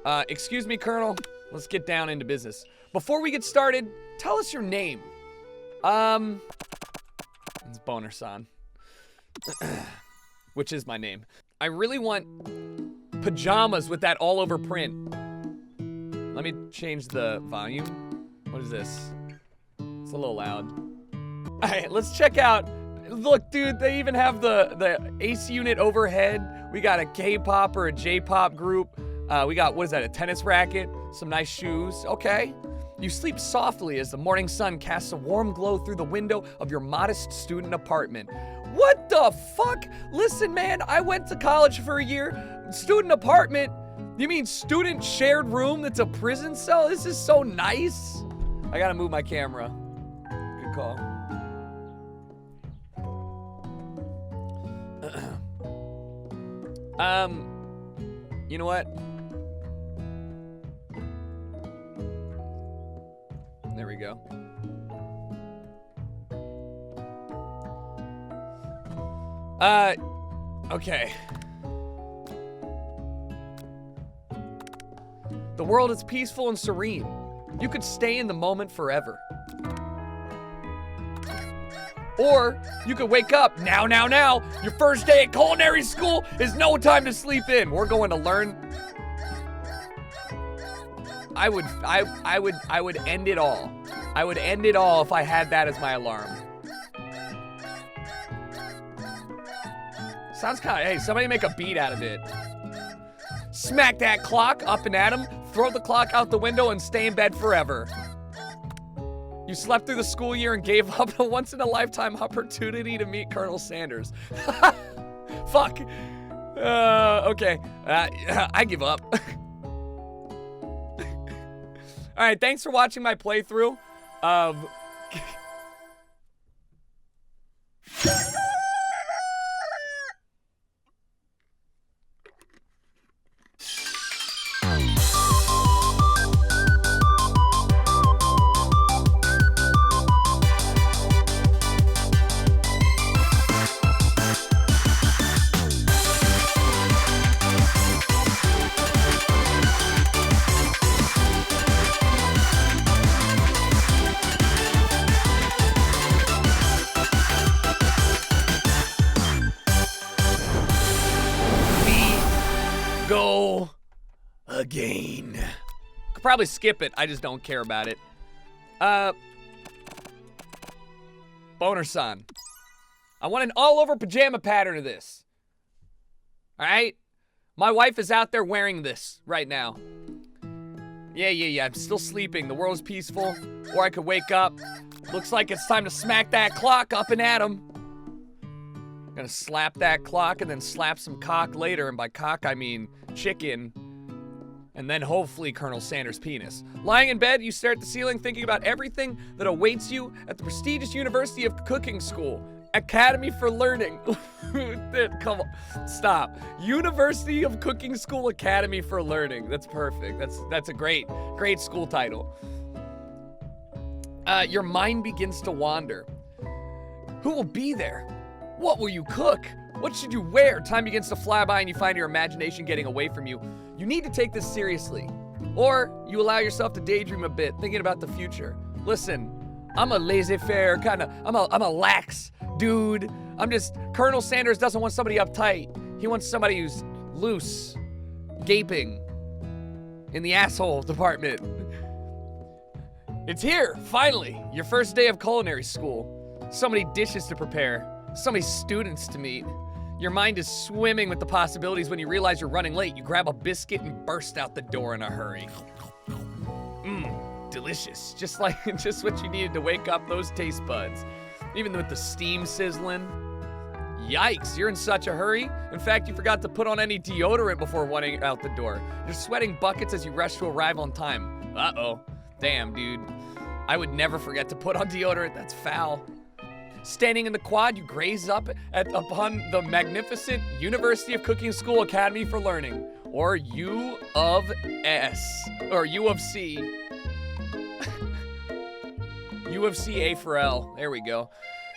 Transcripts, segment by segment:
Excuse me, Colonel. Let's get down into business. Before we get started, tell us your name. It's Boner-san. Which is my name. I really want pajamas with that all-over print. Let me change the volume. What is this? It's a little loud. All right, let's check out. Look, dude, they even have the AC unit overhead. We got a K-pop or a J-pop group. We got, what is that, a tennis racket? Some nice shoes. Okay. You sleep softly as the morning sun casts a warm glow through the window of your modest student apartment. What the fuck? Listen, man, I went to college for a year. Student apartment? You mean student shared room that's a prison cell? This is so nice. I gotta move my camera. Good call. You know what? There we go. Okay. The world is peaceful and serene. You could stay in the moment forever. Or you could wake up now. Your first day at culinary school is no time to sleep in. We're going to learn. I would end it all. I would end it all if I had that as my alarm. Sounds kind of, hey, somebody make a beat out of it. Smack that clock up and at him, throw the clock out the window and stay in bed forever. You slept through the school year and gave up a once-in-a-lifetime opportunity to meet Colonel Sanders. Fuck. Okay. I give up. All right, thanks for watching my playthrough of... Go again. Could probably skip it. I just don't care about it. Boner-san. I want an all-over pajama pattern of this. All right? My wife is out there wearing this right now. Yeah. I'm still sleeping. The world's peaceful. Or I could wake up. Looks like it's time to smack that clock up and at him. Gonna slap that clock and then slap some cock later, and by cock I mean chicken, and then hopefully Colonel Sanders' penis. Lying in bed, you stare at the ceiling thinking about everything that awaits you at the prestigious University of Cooking School. Academy for Learning. Come on, stop. University of Cooking School Academy for Learning. That's perfect. That's a great school title. Your mind begins to wander. Who will be there? What will you cook? What should you wear? Time begins to fly by and you find your imagination getting away from you. You need to take this seriously. Or you allow yourself to daydream a bit, thinking about the future. Listen, I'm a laissez-faire I'm a lax dude. Colonel Sanders doesn't want somebody uptight. He wants somebody who's loose, gaping in the asshole department. It's here, finally, your first day of culinary school. So many dishes to prepare. So many students to meet. Your mind is swimming with the possibilities when you realize you're running late. You grab a biscuit and burst out the door in a hurry. Delicious. Just what you needed to wake up those taste buds. Even with the steam sizzling. Yikes, you're in such a hurry. In fact, you forgot to put on any deodorant before running out the door. You're sweating buckets as you rush to arrive on time. Uh-oh. Damn, dude. I would never forget to put on deodorant. That's foul. Standing in the quad, you graze up upon the magnificent University of Cooking School Academy for Learning, or U of S, or U of C. U of C, A for L. There we go.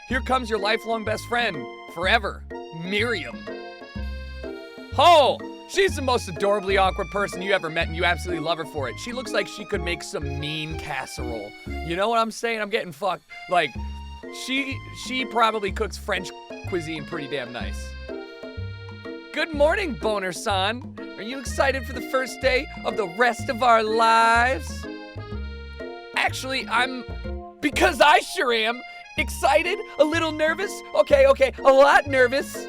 Here comes your lifelong best friend, forever, Miriam. Ho! She's the most adorably awkward person you ever met, and you absolutely love her for it. She looks like she could make some mean casserole. You know what I'm saying? I'm getting fucked. Like, she probably cooks French cuisine pretty damn nice. Good morning, Boner-san. Are you excited for the first day of the rest of our lives? Actually, because I sure am. Excited? A little nervous? Okay, a lot nervous.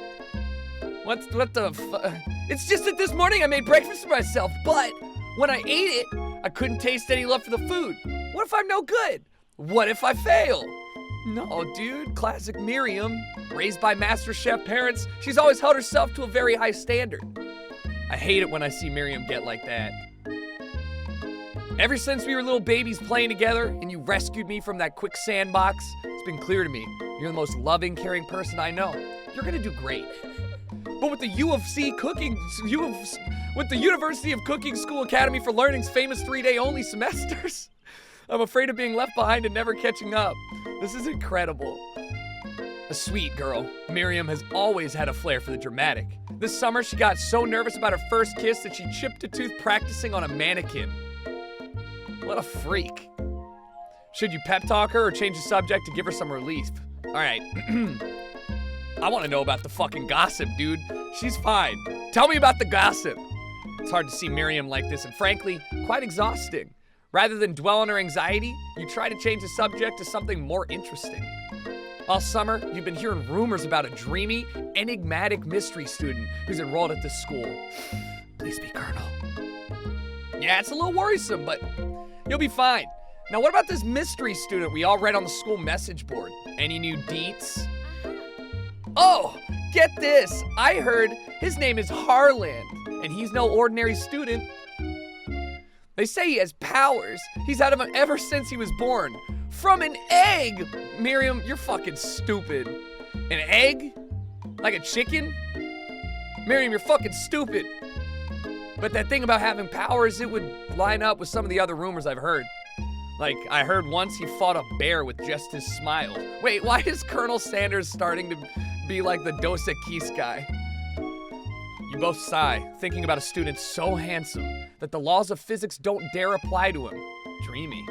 What the fuck? It's just that this morning I made breakfast for myself, but when I ate it, I couldn't taste any love for the food. What if I'm no good? What if I fail? No, dude, classic Miriam. Raised by Master Chef parents, she's always held herself to a very high standard. I hate it when I see Miriam get like that. Ever since we were little babies playing together and you rescued me from that quicksand box, it's been clear to me, you're the most loving, caring person I know. You're gonna do great. But with the with the University of Cooking School Academy for Learning's famous 3-day only semesters, I'm afraid of being left behind and never catching up. This is incredible. A sweet girl, Miriam has always had a flair for the dramatic. This summer, she got so nervous about her first kiss that she chipped a tooth practicing on a mannequin. What a freak. Should you pep talk her or change the subject to give her some relief? All right. I want to know about the fucking gossip, dude. She's fine. Tell me about the gossip. It's hard to see Miriam like this and frankly, quite exhausting. Rather than dwell on her anxiety, you try to change the subject to something more interesting. All summer, you've been hearing rumors about a dreamy, enigmatic mystery student who's enrolled at this school. Please be Colonel. Yeah, it's a little worrisome, but you'll be fine. Now, what about this mystery student we all read on the school message board? Any new deets? Oh, get this. I heard his name is Harland, and he's no ordinary student. They say he has powers. He's had them ever since he was born. From an egg! Miriam, you're fucking stupid. An egg? Like a chicken? Miriam, you're fucking stupid. But that thing about having powers, it would line up with some of the other rumors I've heard. Like, I heard once he fought a bear with just his smile. Wait, why is Colonel Sanders starting to be like the Dos Equis guy? You both sigh, thinking about a student so handsome that the laws of physics don't dare apply to him. Dreamy.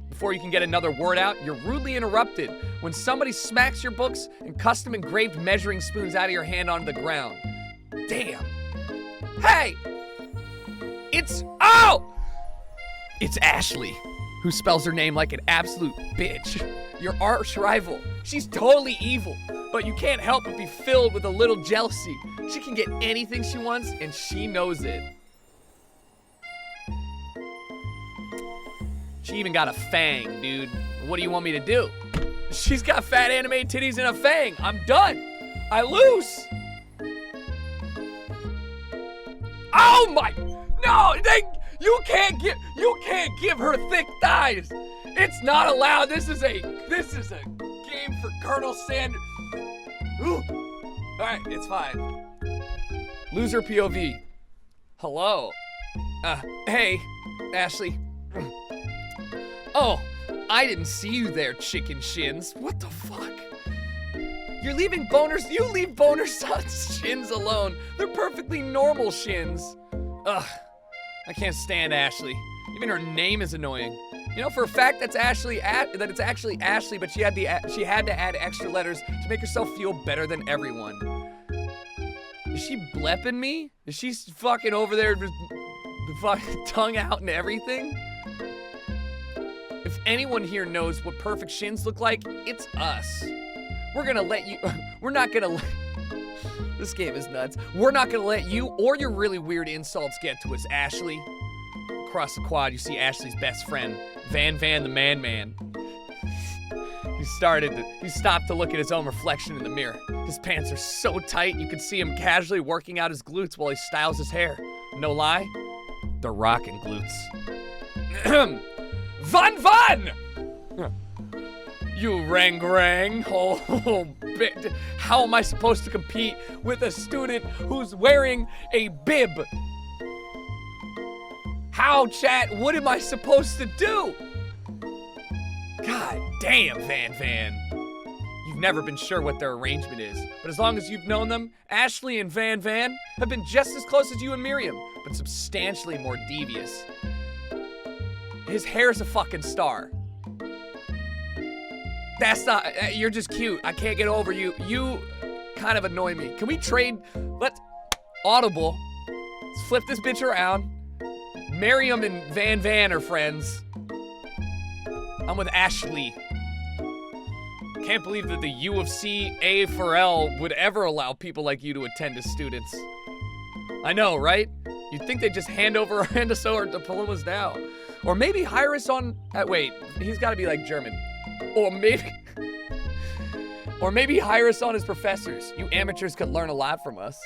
Before you can get another word out, you're rudely interrupted when somebody smacks your books and custom engraved measuring spoons out of your hand onto the ground. Damn. Hey! It's Ashley, who spells her name like an absolute bitch. Your arch rival. She's totally evil, but you can't help but be filled with a little jealousy. She can get anything she wants, and she knows it. She even got a fang, dude. What do you want me to do? She's got fat anime titties and a fang. I'm done. I lose. Oh my, no, you can't give her thick thighs. It's not allowed. This is a game for Colonel Sanders. Ooh. All right, it's fine. Loser POV. Hello. Hey, Ashley. Oh, I didn't see you there, chicken shins. What the fuck? You leave Boner-san's shins alone. They're perfectly normal shins. Ugh, I can't stand Ashley. Even her name is annoying. You know for a fact that it's actually Ashley, but she had to add extra letters to make herself feel better than everyone. Is she blepping me? Is she fucking over there just fucking tongue out and everything? If anyone here knows what perfect shins look like, it's us. We're not gonna let this game is nuts. We're not gonna let you or your really weird insults get to us, Ashley. Across the quad, you see Ashley's best friend, Van the Man. He stopped to look at his own reflection in the mirror. His pants are so tight, you can see him casually working out his glutes while he styles his hair. No lie, they're rocking glutes. Van! You rang. Oh, how am I supposed to compete with a student who's wearing a bib? How, chat? What am I supposed to do? God damn, Van. You've never been sure what their arrangement is. But as long as you've known them, Ashley and Van Van have been just as close as you and Miriam, but substantially more devious. His hair's a fucking star. That's not, you're just cute. I can't get over you. You kind of annoy me. Can we trade? Let's, audible. Let's flip this bitch around. Miriam and Van Van are friends. I'm with Ashley. Can't believe that the U of C A4L would ever allow people like you to attend as students. I know, right? You'd think they'd just hand us over to diplomas now. Or maybe hire us on, wait, he's gotta be like German. Or maybe hire us on as professors. You amateurs could learn a lot from us.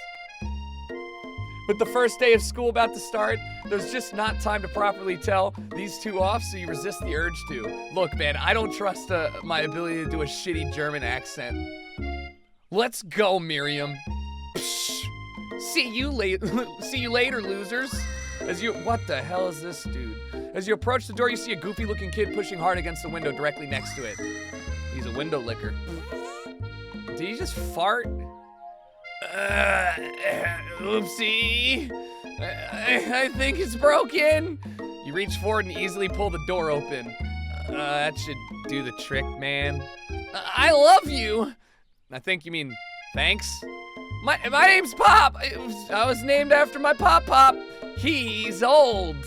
With the first day of school about to start, there's just not time to properly tell these two off, so you resist the urge to. Look, man, I don't trust my ability to do a shitty German accent. Let's go, Miriam. Psh. See you later, losers. What the hell is this dude? As you approach the door, you see a goofy-looking kid pushing hard against the window directly next to it. He's a window licker. Did he just fart? Oopsie. I think it's broken. You reach forward and easily pull the door open. That should do the trick, man. I love you. I think you mean thanks. My name's Pop. I was named after my Pop. He's old.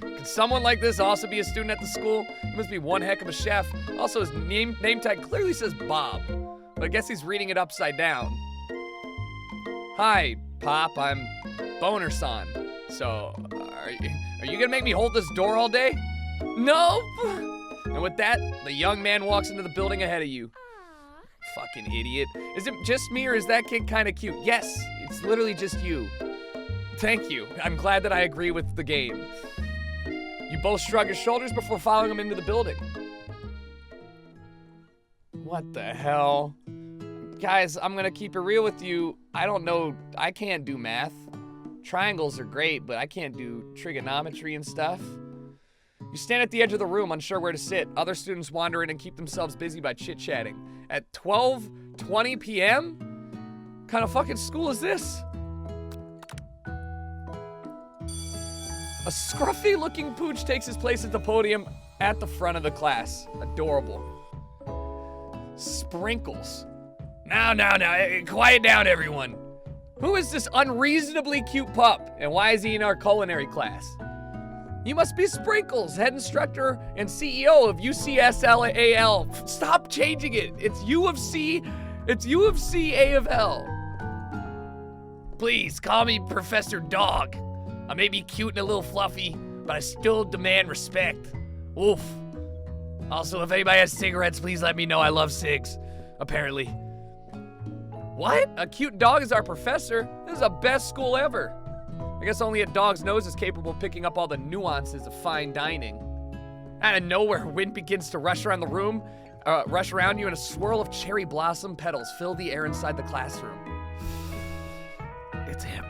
Could someone like this also be a student at the school? He must be one heck of a chef. Also, his name tag clearly says Bob, but I guess he's reading it upside down. Hi, Pop, I'm Boner-san. So, are you gonna make me hold this door all day? Nope. And with that, the young man walks into the building ahead of you. Fucking idiot. Is it just me or is that kid kinda cute? Yes, it's literally just you. Thank you. I'm glad that I agree with the game. You both shrug your shoulders before following him into the building. What the hell? Guys, I'm gonna keep it real with you. I don't know, I can't do math. Triangles are great, but I can't do trigonometry and stuff. You stand at the edge of the room, unsure where to sit. Other students wander in and keep themselves busy by chit-chatting. At 12:20 p.m.? What kind of fucking school is this? A scruffy-looking pooch takes his place at the podium at the front of the class. Adorable. Sprinkles. Now, quiet down, everyone. Who is this unreasonably cute pup, and why is he in our culinary class? You must be Sprinkles, head instructor and CEO of UCSLAL. Stop changing it. It's U of C A of L. Please, call me Professor Dog. I may be cute and a little fluffy, but I still demand respect. Oof. Also, if anybody has cigarettes, please let me know. I love cigs, apparently. What? A cute dog is our professor? This is the best school ever. I guess only a dog's nose is capable of picking up all the nuances of fine dining. Out of nowhere, wind begins to rush around the room, rush around you, and a swirl of cherry blossom petals fill the air inside the classroom. It's him.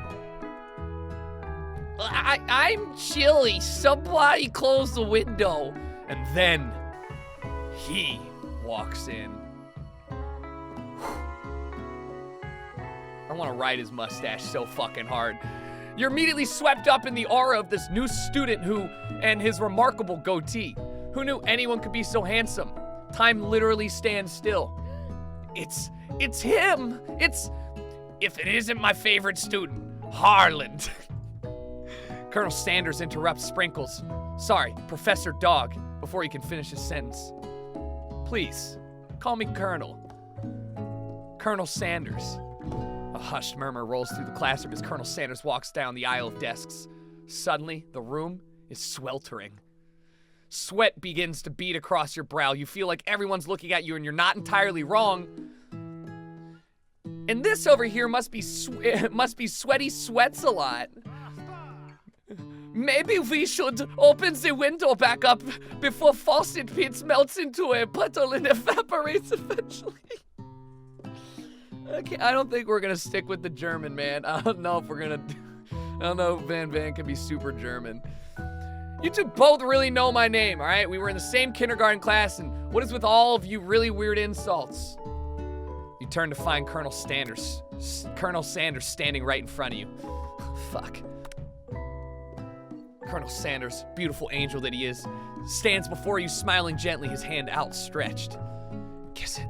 I'm chilly. Somebody close the window. And then he walks in. I want to ride his mustache so fucking hard. You're immediately swept up in the aura of this new student and his remarkable goatee. Who knew anyone could be so handsome? Time literally stands still. It's him. If it isn't my favorite student, Harland. Colonel Sanders interrupts Sprinkles. Sorry, Professor Dog, before he can finish his sentence. Please, call me Colonel. Colonel Sanders. A hushed murmur rolls through the classroom as Colonel Sanders walks down the aisle of desks. Suddenly, the room is sweltering. Sweat begins to bead across your brow. You feel like everyone's looking at you and you're not entirely wrong. And this over here must be sweaty sweats a lot. Maybe we should open the window back up before faucet pits melts into a puddle and evaporates eventually. Okay, I don't think we're gonna stick with the German, man. I don't know if Van Van can be super German. You two both really know my name, all right? We were in the same kindergarten class, and what is with all of you really weird insults? You turn to find Colonel Sanders standing right in front of you. Fuck. Colonel Sanders, beautiful angel that he is, stands before you smiling gently, his hand outstretched. Kiss it.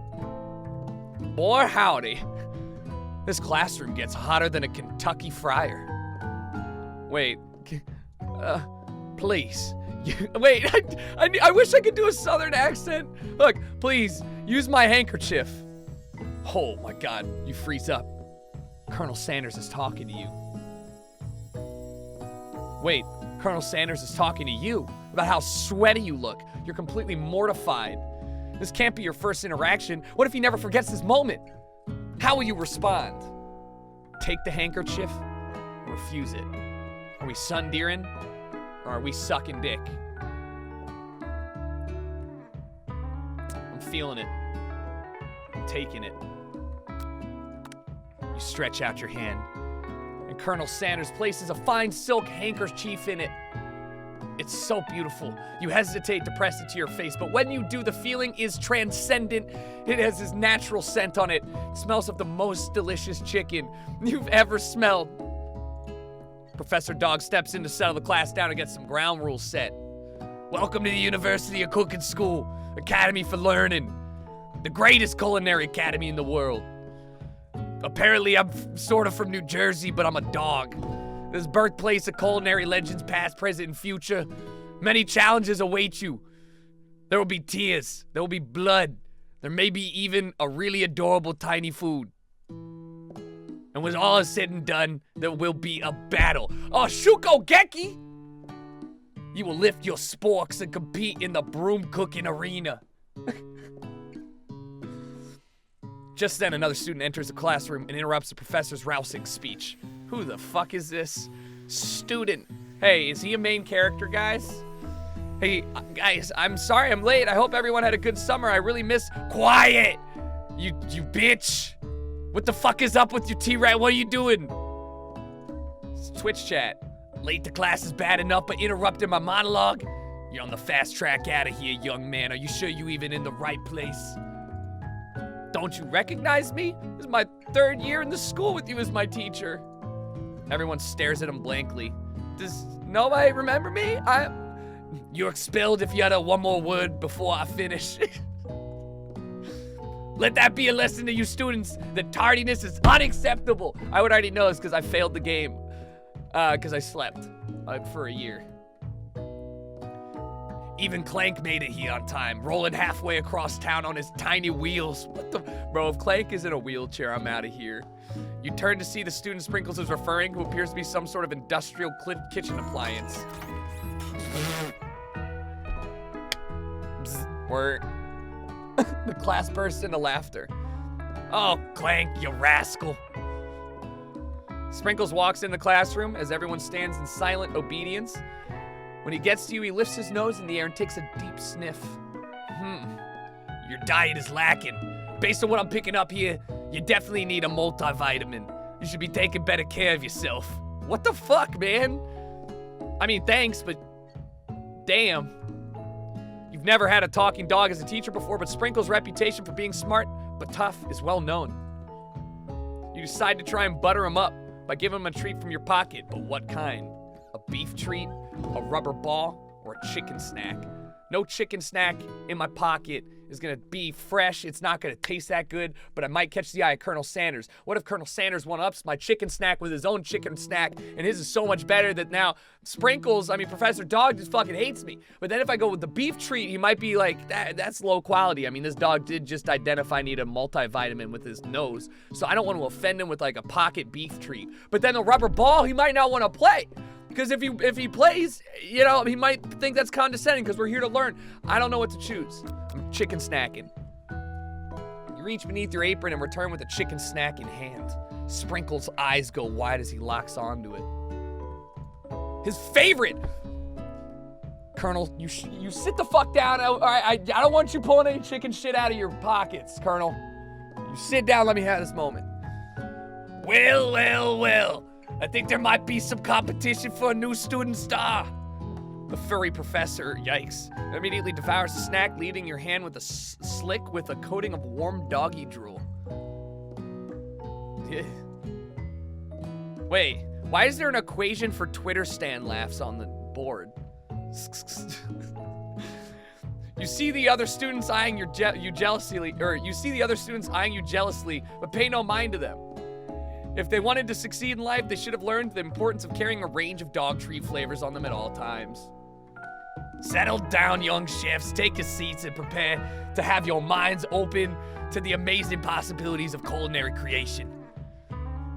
Boy, howdy. This classroom gets hotter than a Kentucky fryer. Wait, please. Wait, I wish I could do a southern accent. Look, please, use my handkerchief. Oh my God, you freeze up. Colonel Sanders is talking to you. Wait, Colonel Sanders is talking to you about how sweaty you look. You're completely mortified. This can't be your first interaction. What if he never forgets this moment? How will you respond? Take the handkerchief or refuse it? Are we sundeering or are we sucking dick? I'm feeling it. I'm taking it. You stretch out your hand, and Colonel Sanders places a fine silk handkerchief in it. It's so beautiful. You hesitate to press it to your face, but when you do, the feeling is transcendent. It has this natural scent on it. It smells of the most delicious chicken you've ever smelled. Professor Dog steps in to settle the class down and get some ground rules set. Welcome to the University of Cooking School, Academy for Learning, the greatest culinary academy in the world. Apparently, I'm sort of from New Jersey, but I'm a dog. This birthplace of culinary legends past, present, and future. Many challenges await you. There will be tears. There will be blood. There may be even a really adorable tiny food. And when all is said and done, there will be a battle. Oh, Shukogeki! You will lift your sporks and compete in the broom cooking arena. Just then, another student enters the classroom and interrupts the professor's rousing speech. Who the fuck is this student? Hey, is he a main character, guys? Hey, guys, I'm sorry I'm late. I hope everyone had a good summer. I really miss— Quiet! You bitch! What the fuck is up with you, T-Rat? What are you doing? It's Twitch chat. Late to class is bad enough, but interrupting my monologue? You're on the fast track out of here, young man. Are you sure you even in the right place? Don't you recognize me? This is my 3rd year in the school with you as my teacher. Everyone stares at him blankly. Does nobody remember me? You're expelled if you utter one more word before I finish. Let that be a lesson to you students that tardiness is unacceptable. I would already know this because I failed the game. Because I slept for a year. Even Clank made it here on time, rolling halfway across town on his tiny wheels. What the— Bro, if Clank is in a wheelchair, I'm out of here. You turn to see the student Sprinkles is referring, who appears to be some sort of industrial kitchen appliance. Word. The class bursts into laughter. Oh, Clank, you rascal. Sprinkles walks in the classroom as everyone stands in silent obedience. When he gets to you, he lifts his nose in the air and takes a deep sniff. Your diet is lacking. Based on what I'm picking up here, you definitely need a multivitamin. You should be taking better care of yourself. What the fuck, man? I mean, thanks, but damn. You've never had a talking dog as a teacher before, but Sprinkle's reputation for being smart but tough is well known. You decide to try and butter him up by giving him a treat from your pocket, but what kind? A beef treat, a rubber ball, or a chicken snack? No chicken snack in my pocket is gonna be fresh. It's not gonna taste that good, but I might catch the eye of Colonel Sanders. What if Colonel Sanders one-ups my chicken snack with his own chicken snack, and his is so much better that now Professor Dog just fucking hates me. But then if I go with the beef treat, he might be like, that's low quality. I mean, this dog did just identify I need a multivitamin with his nose, so I don't want to offend him with like a pocket beef treat. But then the rubber ball, he might not want to play. Because if he plays, you know, he might think that's condescending because we're here to learn. I don't know what to choose. I'm chicken snacking. You reach beneath your apron and return with a chicken snack in hand. Sprinkle's eyes go wide as he locks onto it. His favorite! Colonel, you sit the fuck down. All right, I don't want you pulling any chicken shit out of your pockets, Colonel. You sit down, let me have this moment. Well. I think there might be some competition for a new student star. The furry professor, yikes, immediately devours the snack, leaving your hand with a slick with a coating of warm doggy drool. Wait, why is there an equation for Twitter stan laughs on the board? You see the other students eyeing you jealously, but pay no mind to them. If they wanted to succeed in life, they should have learned the importance of carrying a range of dog treat flavors on them at all times. Settle down, young chefs. Take your seats and prepare to have your minds open to the amazing possibilities of culinary creation.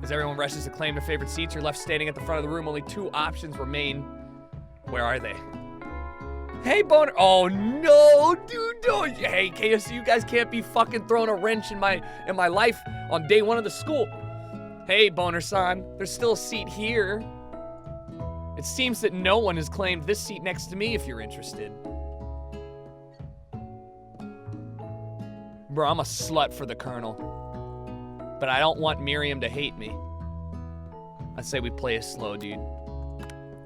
As everyone rushes to claim their favorite seats, you're left standing at the front of the room. Only 2 options remain. Where are they? Hey, Boner. Oh, no, dude, don't. Hey, KFC, you guys can't be fucking throwing a wrench in my life on day 1 of the school. Hey, Boner-san, there's still a seat here. It seems that no one has claimed this seat next to me if you're interested. Bro, I'm a slut for the Colonel. But I don't want Miriam to hate me. I say we play it slow, dude.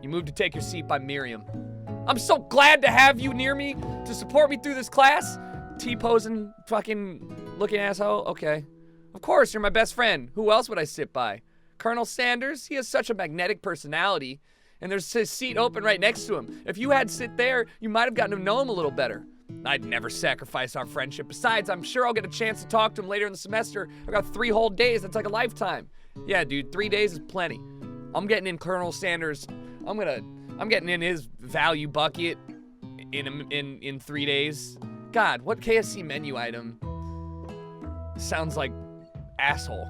You moved to take your seat by Miriam. I'm so glad to have you near me to support me through this class. T-posing, fucking looking asshole. Okay. Of course, you're my best friend. Who else would I sit by? Colonel Sanders? He has such a magnetic personality. And there's his seat open right next to him. If you had sit there, you might have gotten to know him a little better. I'd never sacrifice our friendship. Besides, I'm sure I'll get a chance to talk to him later in the semester. I got 3 whole days. That's like a lifetime. Yeah, dude, 3 days is plenty. I'm getting in Colonel Sanders. I'm getting in his value bucket in 3 days. God, what KFC menu item sounds like asshole?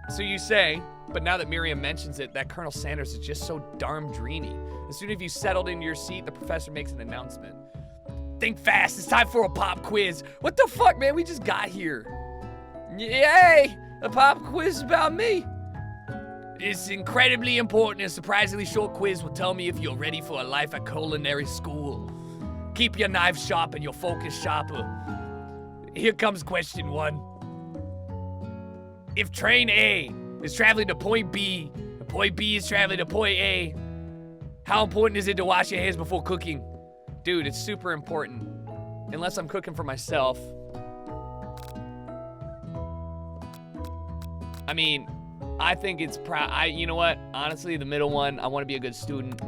So you say, but now that Miriam mentions it, that Colonel Sanders is just so darn dreamy. As soon as you settled into your seat, the professor makes an announcement. Think fast, it's time for a pop quiz. What the fuck, man? We just got here. Yay! A pop quiz about me. It's incredibly important. A surprisingly short quiz will tell me if you're ready for a life at culinary school. Keep your knife sharp and your focus sharper. Here comes question 1. If train A is traveling to point B, and point B is traveling to point A, how important is it to wash your hands before cooking? Dude, it's super important. Unless I'm cooking for myself. I mean, I think it's you know what? Honestly, the middle one, I want to be a good student.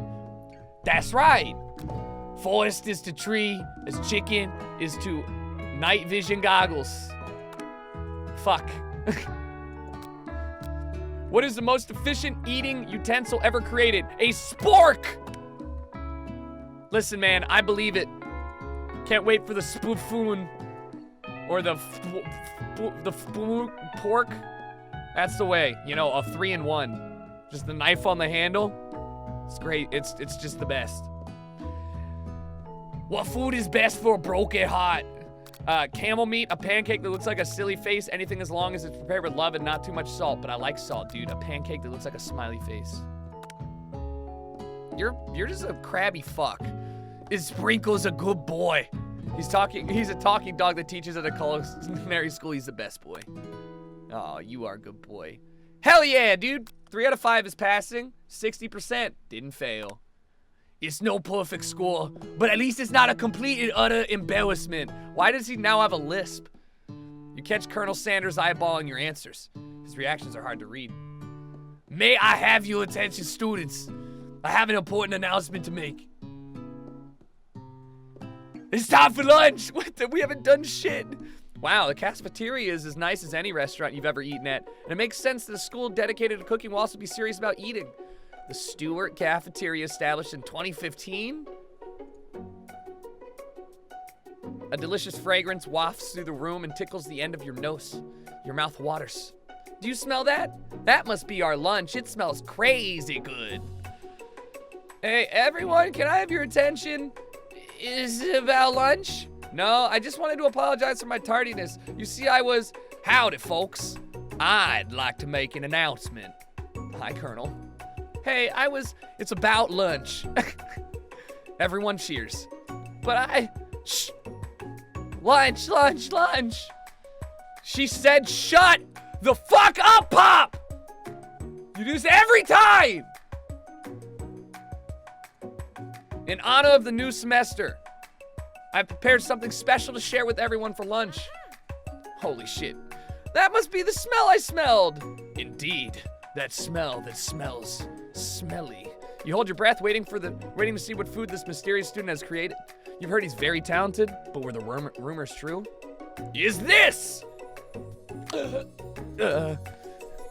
That's right. Forest is to tree, as chicken is to night vision goggles. Fuck. What is the most efficient eating utensil ever created? A spork! Listen, man, I believe it. Can't wait for the spoofoon. Or the pork. That's the way. You know, a 3-in-1. Just the knife on the handle. It's great. It's just the best. What food is best for a broken heart? Camel meat, a pancake that looks like a silly face, anything as long as it's prepared with love and not too much salt. But I like salt, dude. A pancake that looks like a smiley face. You're just a crabby fuck. Is Sprinkles a good boy? He's a talking dog that teaches at a culinary school. He's the best boy. Oh, you are a good boy. Hell yeah, dude. 3 out of 5 is passing. 60%. Didn't fail. It's no perfect score, but at least it's not a complete and utter embarrassment. Why does he now have a lisp? You catch Colonel Sanders eyeballing your answers. His reactions are hard to read. May I have your attention, students? I have an important announcement to make. It's time for lunch! What? We haven't done shit. Wow, the cafeteria is as nice as any restaurant you've ever eaten at. And it makes sense that a school dedicated to cooking will also be serious about eating. The Stewart Cafeteria, established in 2015. A delicious fragrance wafts through the room and tickles the end of your nose. Your mouth waters. Do you smell that? That must be our lunch. It smells crazy good. Hey, everyone, can I have your attention? Is it about lunch? No, I just wanted to apologize for my tardiness. You see, howdy, folks. I'd like to make an announcement. Hi, Colonel. Hey, it's about lunch. Everyone cheers. But shh. Lunch. She said, shut the fuck up, Pop! You do this every time! In honor of the new semester, I've prepared something special to share with everyone for lunch. Holy shit. That must be the smell I smelled. Indeed, that smell that smells smelly. You hold your breath waiting to see what food this mysterious student has created. You've heard he's very talented, but were the rumors true? Is this?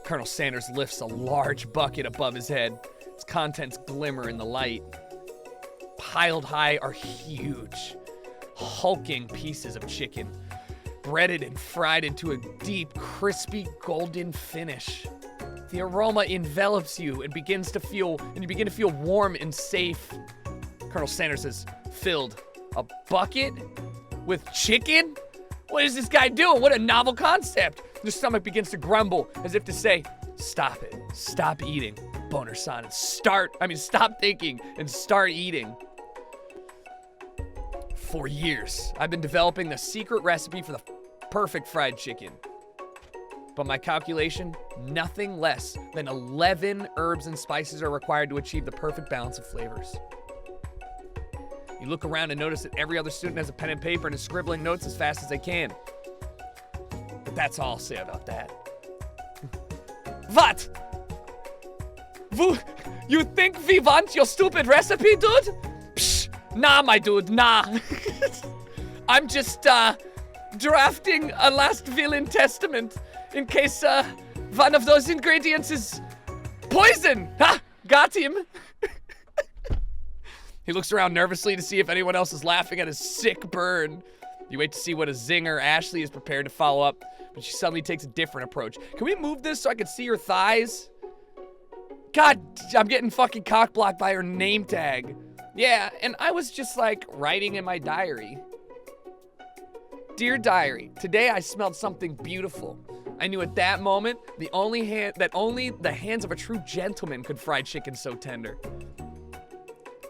Colonel Sanders lifts a large bucket above his head. Its contents glimmer in the light. Piled high are huge, hulking pieces of chicken, breaded and fried into a deep, crispy, golden finish. The aroma envelops you and you begin to feel warm and safe. Colonel Sanders has filled a bucket with chicken? What is this guy doing? What a novel concept. Your stomach begins to grumble as if to say, stop it, stop eating, Boner-san, and stop thinking and start eating. For years, I've been developing the secret recipe for the perfect fried chicken. But my calculation, nothing less than 11 herbs and spices are required to achieve the perfect balance of flavors. You look around and notice that every other student has a pen and paper and is scribbling notes as fast as they can. But that's all I'll say about that. What? You think we want your stupid recipe, dude? Psh, nah, my dude, nah. I'm just drafting a last will and testament in case one of those ingredients is poison. Ha! Got him. He looks around nervously to see if anyone else is laughing at his sick burn. You wait to see what a zinger Ashley is prepared to follow up, but she suddenly takes a different approach. Can we move this so I can see her thighs? God, I'm getting fucking cock-blocked by her name tag. Yeah, and I was just like writing in my diary. Dear diary, today I smelled something beautiful. I knew at that moment only the hands of a true gentleman could fry chicken so tender.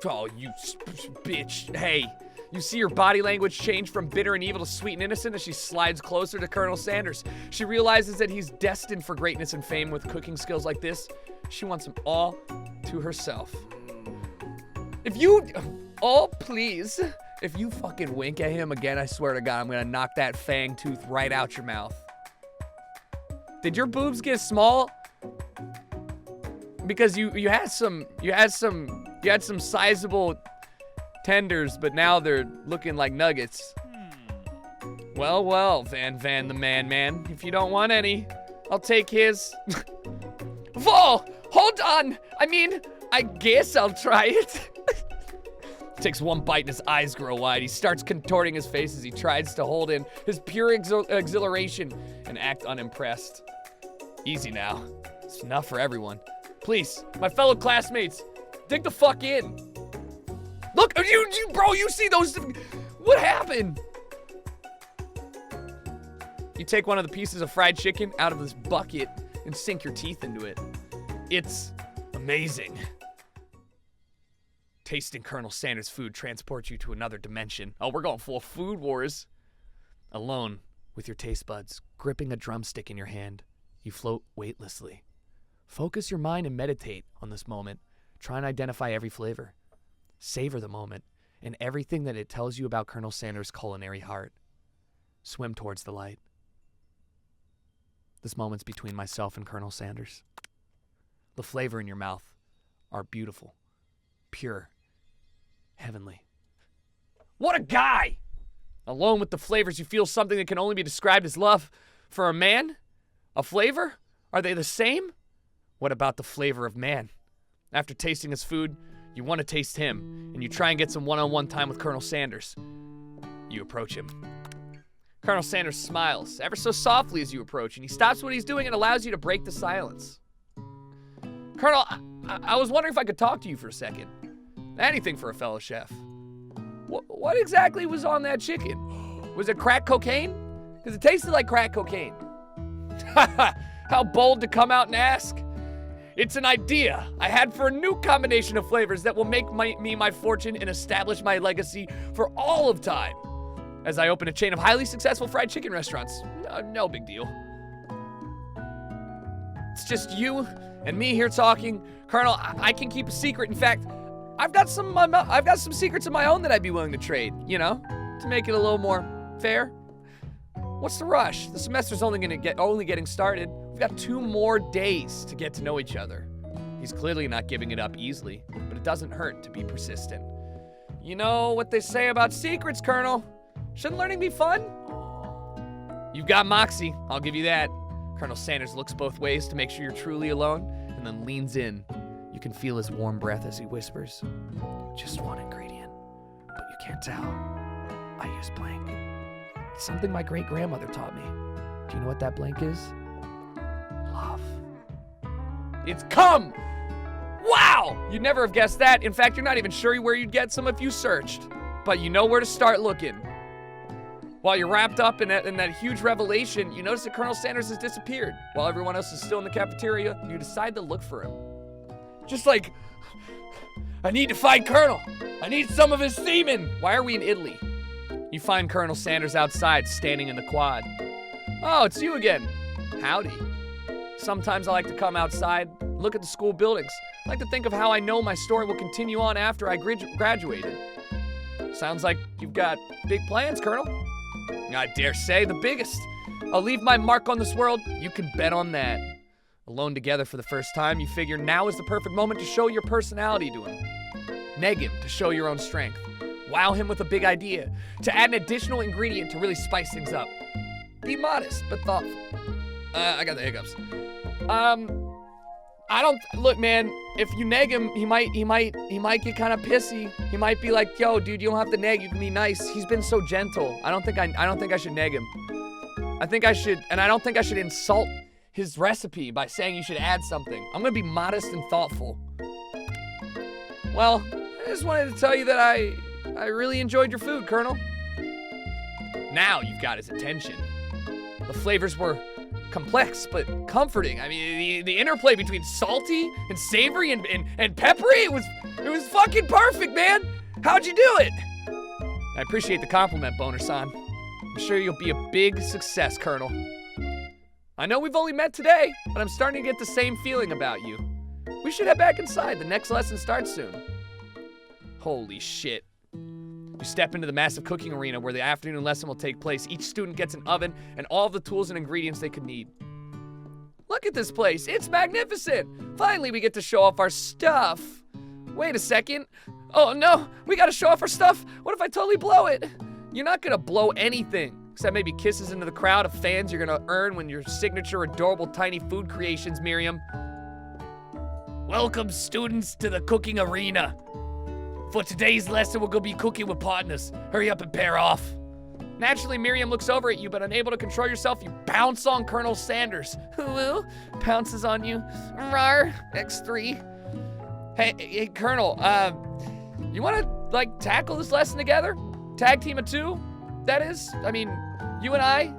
Oh, you bitch. Hey, you see her body language change from bitter and evil to sweet and innocent as she slides closer to Colonel Sanders. She realizes that he's destined for greatness and fame with cooking skills like this. She wants him all to herself. If you fucking wink at him again, I swear to God, I'm gonna knock that fang tooth right out your mouth. Did your boobs get small? Because you had some sizable tenders, but now they're looking like nuggets. Well, Van the man. If you don't want any, I'll take his. Whoa, hold on. I guess I'll try it. Takes one bite and his eyes grow wide. He starts contorting his face as he tries to hold in his pure exhilaration and act unimpressed. Easy now. It's enough for everyone. Please, my fellow classmates, dig the fuck in. Look, you see those? What happened? You take one of the pieces of fried chicken out of this bucket and sink your teeth into it. It's amazing. Tasting Colonel Sanders' food transports you to another dimension. Oh, we're going full food wars. Alone with your taste buds, gripping a drumstick in your hand, you float weightlessly. Focus your mind and meditate on this moment. Try and identify every flavor. Savor the moment and everything that it tells you about Colonel Sanders' culinary heart. Swim towards the light. This moment's between myself and Colonel Sanders. The flavor in your mouth are beautiful, pure, heavenly. What a guy! Alone with the flavors, you feel something that can only be described as love. For a man? A flavor? Are they the same? What about the flavor of man? After tasting his food, you want to taste him, and you try and get some one-on-one time with Colonel Sanders. You approach him. Colonel Sanders smiles, ever so softly as you approach, and he stops what he's doing and allows you to break the silence. Colonel, I was wondering if I could talk to you for a second. Anything for a fellow chef. What exactly was on that chicken? Was it crack cocaine? Because it tasted like crack cocaine. How bold to come out and ask. It's an idea I had for a new combination of flavors that will make me my fortune and establish my legacy for all of time. As I open a chain of highly successful fried chicken restaurants. No big deal. It's just you and me here talking. Colonel, I can keep a secret. In fact, I've got some secrets of my own that I'd be willing to trade, you know, to make it a little more fair. What's the rush? The semester's only getting started. We've got 2 more days to get to know each other. He's clearly not giving it up easily, but it doesn't hurt to be persistent. You know what they say about secrets, Colonel? Shouldn't learning be fun? You've got moxie, I'll give you that. Colonel Sanders looks both ways to make sure you're truly alone, and then leans in. You can feel his warm breath as he whispers, just one ingredient, but you can't tell. I use blank. It's something my great-grandmother taught me. Do you know what that blank is? Love. It's cum! Wow! You'd never have guessed that. In fact, you're not even sure where you'd get some if you searched. But you know where to start looking. While you're wrapped up in that huge revelation, you notice that Colonel Sanders has disappeared. While everyone else is still in the cafeteria, you decide to look for him. Just like, I need to find Colonel. I need some of his semen. Why are we in Italy? You find Colonel Sanders outside, standing in the quad. Oh, it's you again. Howdy. Sometimes I like to come outside, look at the school buildings. I like to think of how I know my story will continue on after I graduated. Sounds like you've got big plans, Colonel. I dare say the biggest. I'll leave my mark on this world. You can bet on that. Alone together for the first time, you figure now is the perfect moment to show your personality to him. Neg him to show your own strength. Wow him with a big idea. To add an additional ingredient to really spice things up. Be modest, but thoughtful. I got the hiccups. Look, man, if you neg him, he might get kind of pissy. He might be like, yo, dude, you don't have to neg, you can be nice. He's been so gentle. I don't think I should neg him. I don't think I should insult his recipe by saying you should add something. I'm gonna be modest and thoughtful. Well, I just wanted to tell you that I really enjoyed your food, Colonel. Now you've got his attention. The flavors were complex but comforting. I mean, the interplay between salty and savory and peppery, it was fucking perfect, man. How'd you do it? I appreciate the compliment, Boner-san. I'm sure you'll be a big success, Colonel. I know we've only met today, but I'm starting to get the same feeling about you. We should head back inside. The next lesson starts soon. Holy shit. You step into the massive cooking arena where the afternoon lesson will take place. Each student gets an oven and all of the tools and ingredients they could need. Look at this place. It's magnificent. Finally, we get to show off our stuff. Wait a second. Oh no, we gotta show off our stuff. What if I totally blow it? You're not gonna blow anything, except maybe kisses into the crowd of fans you're gonna earn when your signature adorable tiny food creations, Miriam. Welcome, students, to the cooking arena. For today's lesson, we're gonna be cooking with partners. Hurry up and pair off. Naturally, Miriam looks over at you, but unable to control yourself, you bounce on Colonel Sanders, who pounces on you. Rawr, X3. Hey, Colonel, you wanna, like, tackle this lesson together? Tag team of 2, that is? I mean, you and I?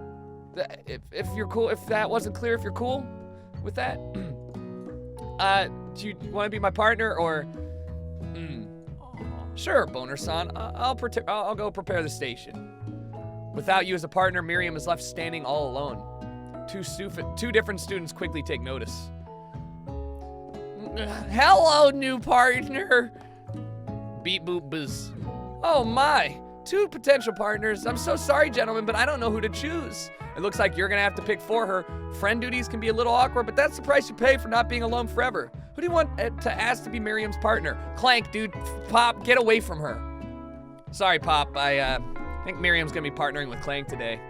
If you're cool, if that wasn't clear, if you're cool with that? Do you wanna be my partner, or? Sure, Boner-san, I'll go prepare the station. Without you as a partner, Miriam is left standing all alone. Two different students quickly take notice. Hello, new partner. Beep boop buzz. Oh my, 2 potential partners. I'm so sorry, gentlemen, but I don't know who to choose. It looks like you're gonna have to pick for her. Friend duties can be a little awkward, but that's the price you pay for not being alone forever. Who do you want to ask to be Miriam's partner? Clank, dude. Pop, get away from her. Sorry, Pop. I think Miriam's gonna be partnering with Clank today.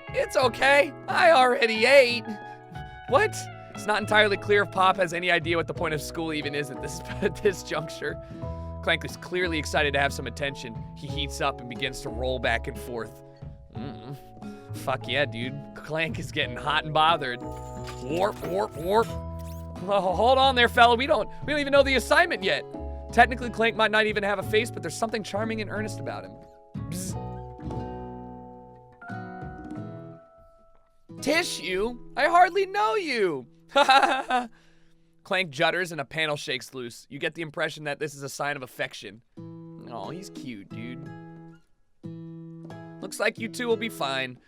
It's okay. I already ate. What? It's not entirely clear if Pop has any idea what the point of school even is at this juncture. Clank is clearly excited to have some attention. He heats up and begins to roll back and forth. Fuck yeah, dude. Clank is getting hot and bothered. Warp, warp, warp. Oh, hold on there, fella. We don't even know the assignment yet. Technically, Clank might not even have a face, but there's something charming and earnest about him. Bzz. Tissue? I hardly know you. Clank judders and a panel shakes loose. You get the impression that this is a sign of affection. Oh, he's cute, dude. Looks like you two will be fine.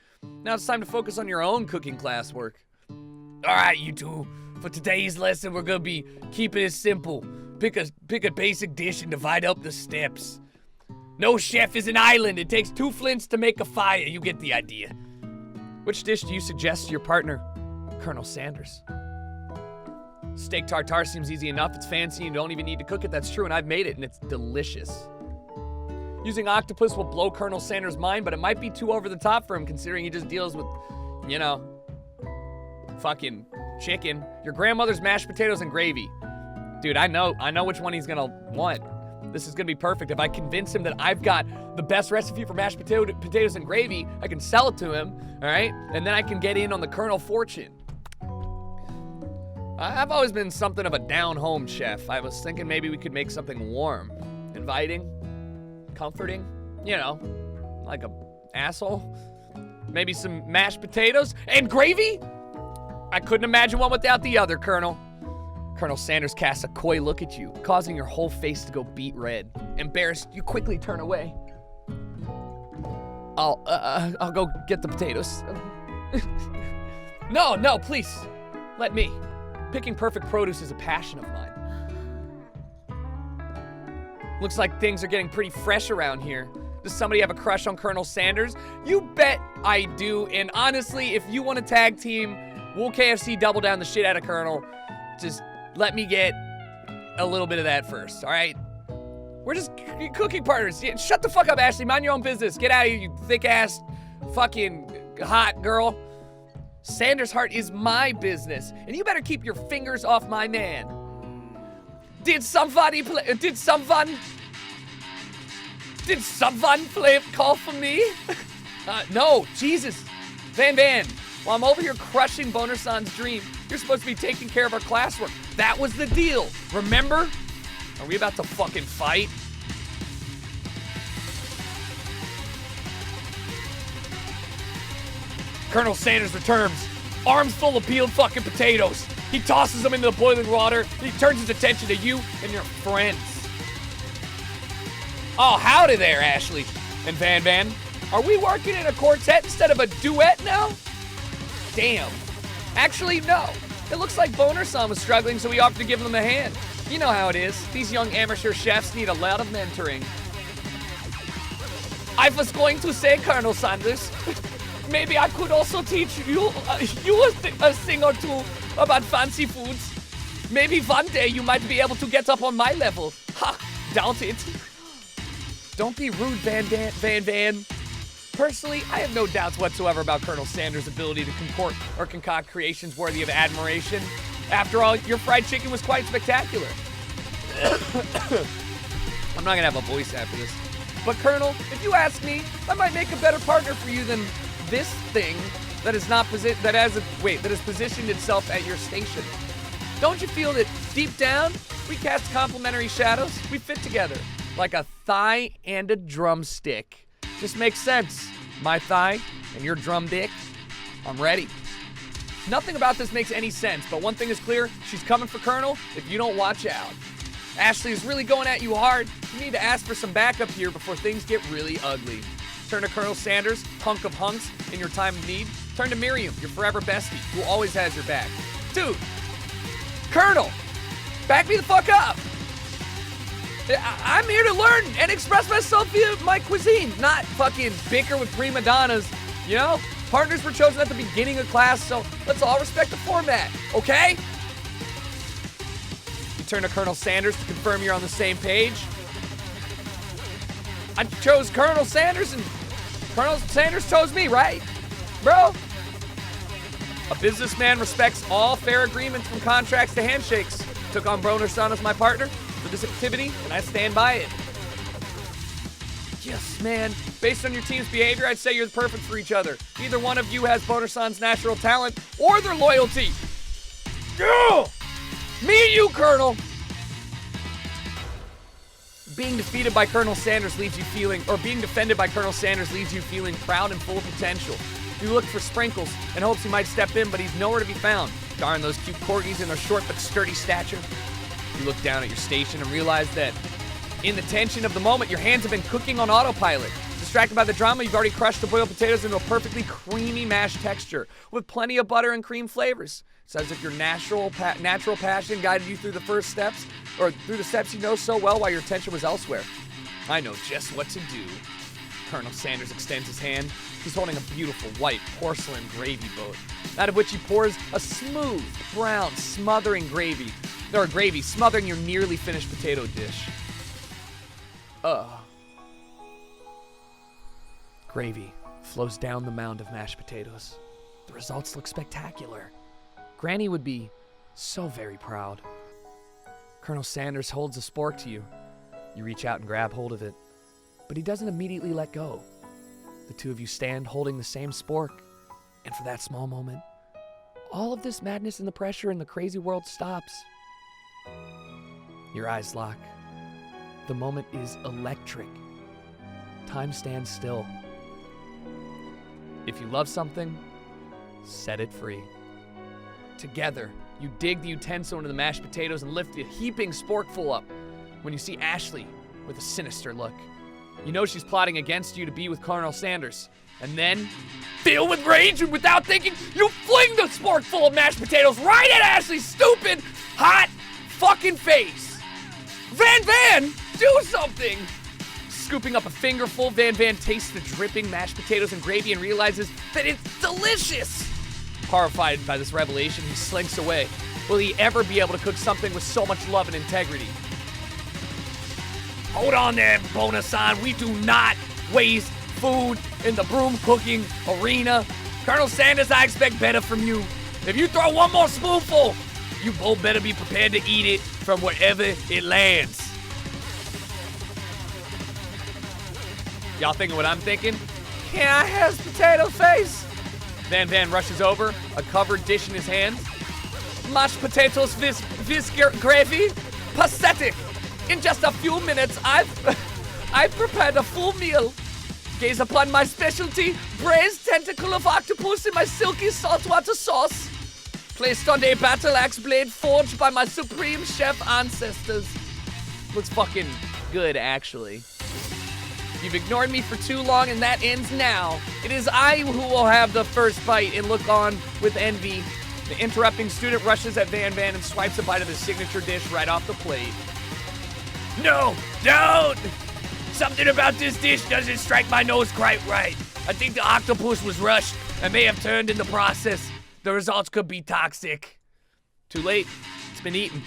Now it's time to focus on your own cooking classwork. All right, you two. For today's lesson, we're gonna be keeping it simple. pick a basic dish and divide up the steps. No chef is an island. It takes 2 flints to make a fire. You get the idea. Which dish do you suggest to your partner, Colonel Sanders? Steak tartare seems easy enough. It's fancy and you don't even need to cook it. That's true, and I've made it, and it's delicious. Using octopus will blow Colonel Sanders' mind, but it might be too over the top for him considering he just deals with, you know, fucking chicken. Your grandmother's mashed potatoes and gravy. Dude, I know which one he's gonna want. This is gonna be perfect. If I convince him that I've got the best recipe for mashed potatoes and gravy, I can sell it to him, all right? And then I can get in on the Colonel fortune. I've always been something of a down-home chef. I was thinking maybe we could make something warm, inviting, comforting, you know, like a asshole. Maybe some mashed potatoes and gravy? I couldn't imagine one without the other, Colonel. Colonel Sanders casts a coy look at you, causing your whole face to go beet red. Embarrassed, you quickly turn away. I'll go get the potatoes. No, please, let me. Picking perfect produce is a passion of mine. Looks like things are getting pretty fresh around here. Does somebody have a crush on Colonel Sanders? You bet I do, and honestly, if you want to tag team, we'll KFC double down the shit out of Colonel. Just let me get a little bit of that first, all right? We're just cooking partners. Yeah, shut the fuck up, Ashley. Mind your own business. Get out of here, you thick-ass fucking hot girl. Sanders' heart is my business, and you better keep your fingers off my man. Did someone play call for me? No, Jesus. Van, while I'm over here crushing Boner-san's dream, you're supposed to be taking care of our classwork. That was the deal, remember? Are we about to fucking fight? Colonel Sanders returns, arms full of peeled fucking potatoes. He tosses them into the boiling water, and he turns his attention to you and your friends. Oh, howdy there, Ashley and Van. Are we working in a quartet instead of a duet now? Damn. Actually, no. It looks like Boner-san was struggling, so we opted to give him a hand. You know how it is. These young amateur chefs need a lot of mentoring. I was going to say, Colonel Sanders, maybe I could also teach you a thing or two about fancy foods. Maybe one day you might be able to get up on my level. Ha! Doubt it. Don't be rude, Van. Personally, I have no doubts whatsoever about Colonel Sanders' ability to concoct creations worthy of admiration. After all, your fried chicken was quite spectacular. I'm not gonna have a voice after this. But Colonel, if you ask me, I might make a better partner for you than this thing that has positioned itself at your station. Don't you feel that deep down, we cast complementary shadows? We fit together like a thigh and a drumstick. Just makes sense. My thigh and your drum dick. I'm ready. Nothing about this makes any sense, but one thing is clear, she's coming for Colonel if you don't watch out. Ashley is really going at you hard. You need to ask for some backup here before things get really ugly. Turn to Colonel Sanders, hunk of hunks, in your time of need. Turn to Miriam, your forever bestie, who always has your back. Dude, Colonel, back me the fuck up. I'm here to learn and express myself via my cuisine, not fucking bicker with prima donnas, you know? Partners were chosen at the beginning of class, so let's all respect the format, okay? You turn to Colonel Sanders to confirm you're on the same page. I chose Colonel Sanders, and Colonel Sanders chose me, right, bro? A businessman respects all fair agreements from contracts to handshakes. Took on Boner-san as my partner for this activity, and I stand by it. Yes, man. Based on your team's behavior, I'd say you're perfect for each other. Neither one of you has Boner-san's natural talent or their loyalty. Yeah! Me and you, Colonel. Being defended by Colonel Sanders leaves you feeling proud and full of potential. You look for Sprinkles and hopes he might step in, but he's nowhere to be found. Darn those cute corgis and their short but sturdy stature. You look down at your station and realize that in the tension of the moment, your hands have been cooking on autopilot. Distracted by the drama, you've already crushed the boiled potatoes into a perfectly creamy mashed texture with plenty of butter and cream flavors. It's as if your natural passion guided you through the first steps, or through the steps you know so well while your attention was elsewhere. I know just what to do. Colonel Sanders extends his hand. He's holding a beautiful white porcelain gravy boat, out of which he pours a smooth, brown, smothering gravy smothering your nearly finished potato dish. Gravy flows down the mound of mashed potatoes. The results look spectacular. Granny would be so very proud. Colonel Sanders holds a spork to you. You reach out and grab hold of it, but he doesn't immediately let go. The two of you stand holding the same spork, and for that small moment, all of this madness and the pressure in the crazy world stops. Your eyes lock. The moment is electric. Time stands still. If you love something, set it free. Together, you dig the utensil into the mashed potatoes and lift the heaping sporkful up when you see Ashley with a sinister look. You know she's plotting against you to be with Colonel Sanders. And then, filled with rage and without thinking, you fling the sporkful of mashed potatoes right at Ashley's stupid, hot, fucking face. Van, do something! Scooping up a fingerful, Van tastes the dripping mashed potatoes and gravy and realizes that it's delicious. Horrified by this revelation, he slinks away. Will he ever be able to cook something with so much love and integrity? Hold on there, Bonasan. We do not waste food in the broom cooking arena. Colonel Sanders, I expect better from you. If you throw one more spoonful, you both better be prepared to eat it from wherever it lands. Y'all thinking what I'm thinking? Can I have potato face? Van rushes over, a covered dish in his hand. Mashed potatoes with gravy? Pathetic! In just a few minutes, I've prepared a full meal. Gaze upon my specialty, braised tentacle of octopus in my silky saltwater sauce. Placed on a battle axe blade forged by my supreme chef ancestors. Looks fucking good, actually. You've ignored me for too long, and that ends now. It is I who will have the first bite and look on with envy. The interrupting student rushes at Van and swipes a bite of his signature dish right off the plate. No, don't! Something about this dish doesn't strike my nose quite right. I think the octopus was rushed and may have turned in the process. The results could be toxic. Too late. It's been eaten.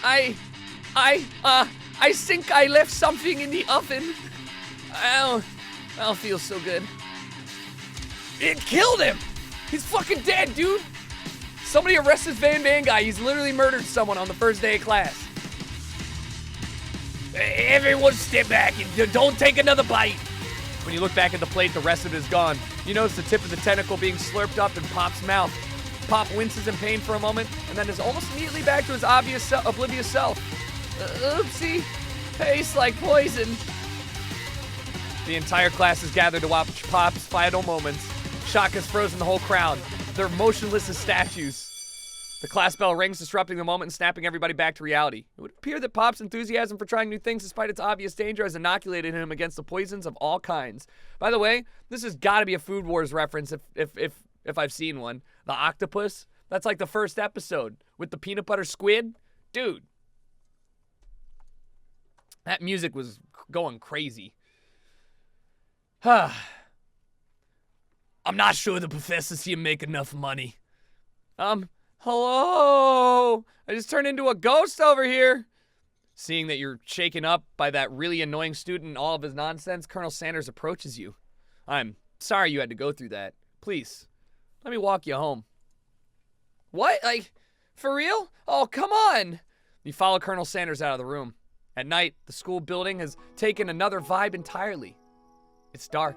I think I left something in the oven. I don't feel so good. It killed him! He's fucking dead, dude! Somebody arrest this Van guy. He's literally murdered someone on the first day of class. Everyone step back and don't take another bite. When you look back at the plate, the rest of it is gone. You notice the tip of the tentacle being slurped up in Pop's mouth. Pop winces in pain for a moment, and then is almost immediately back to his oblivious self. Oopsie. Tastes like poison. The entire class is gathered to watch Pop's final moments. Shock has frozen the whole crowd. They're motionless as statues. The class bell rings, disrupting the moment and snapping everybody back to reality. It would appear that Pop's enthusiasm for trying new things despite its obvious danger has inoculated him against the poisons of all kinds. By the way, this has got to be a Food Wars reference if I've seen one. The octopus, that's like the first episode with the peanut butter squid. Dude, that music was going crazy. I'm not sure the professors here make enough money. Hello? I just turned into a ghost over here. Seeing that you're shaken up by that really annoying student and all of his nonsense, Colonel Sanders approaches you. I'm sorry you had to go through that. Please, let me walk you home. What? Like, for real? Oh, come on. You follow Colonel Sanders out of the room. At night, the school building has taken another vibe entirely. It's dark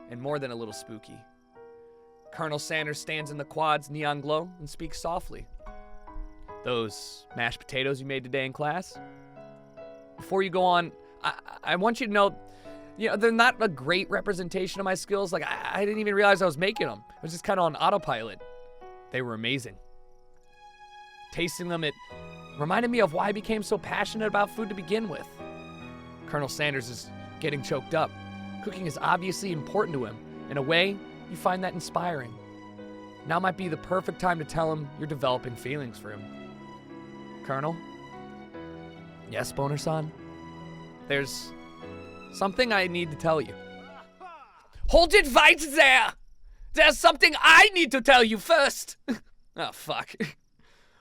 and more than a little spooky. Colonel Sanders stands in the quad's neon glow and speaks softly. Those mashed potatoes you made today in class? Before you go on, I want you to know, they're not a great representation of my skills. Like, I didn't even realize I was making them. I was just kind of on autopilot. They were amazing. Tasting them, it reminded me of why I became so passionate about food to begin with. Colonel Sanders is getting choked up. Cooking is obviously important to him. In a way, you find that inspiring. Now might be the perfect time to tell him you're developing feelings for him. Colonel? Yes, Boner-san? There's something I need to tell you. Hold it right there! There's something I need to tell you first! Oh, fuck.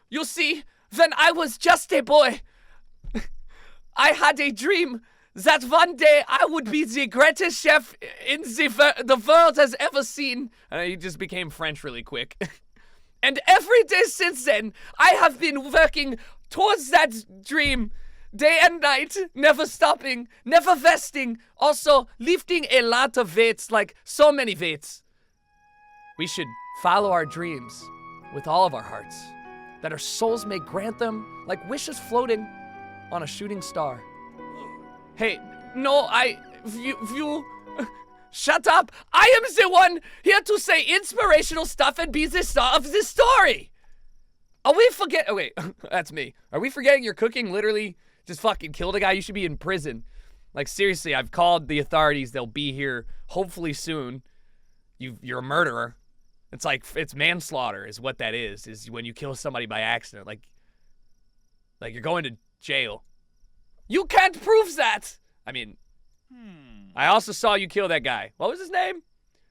You see, when I was just a boy, I had a dream that one day I would be the greatest chef in the world has ever seen. And he just became French really quick. And every day since then, I have been working towards that dream, day and night, never stopping, never resting, also lifting a lot of weights, like so many weights. We should follow our dreams with all of our hearts, that our souls may grant them like wishes floating on a shooting star. Hey, no, you, shut up. I am the one here to say inspirational stuff and be the star of this story. Are we oh wait, that's me. Are we forgetting your cooking literally just fucking killed a guy? You should be in prison. Like, seriously, I've called the authorities. They'll be here hopefully soon. You're a murderer. It's like, it's manslaughter is what that is when you kill somebody by accident. Like you're going to jail. You can't prove that! I mean, I also saw you kill that guy. What was his name?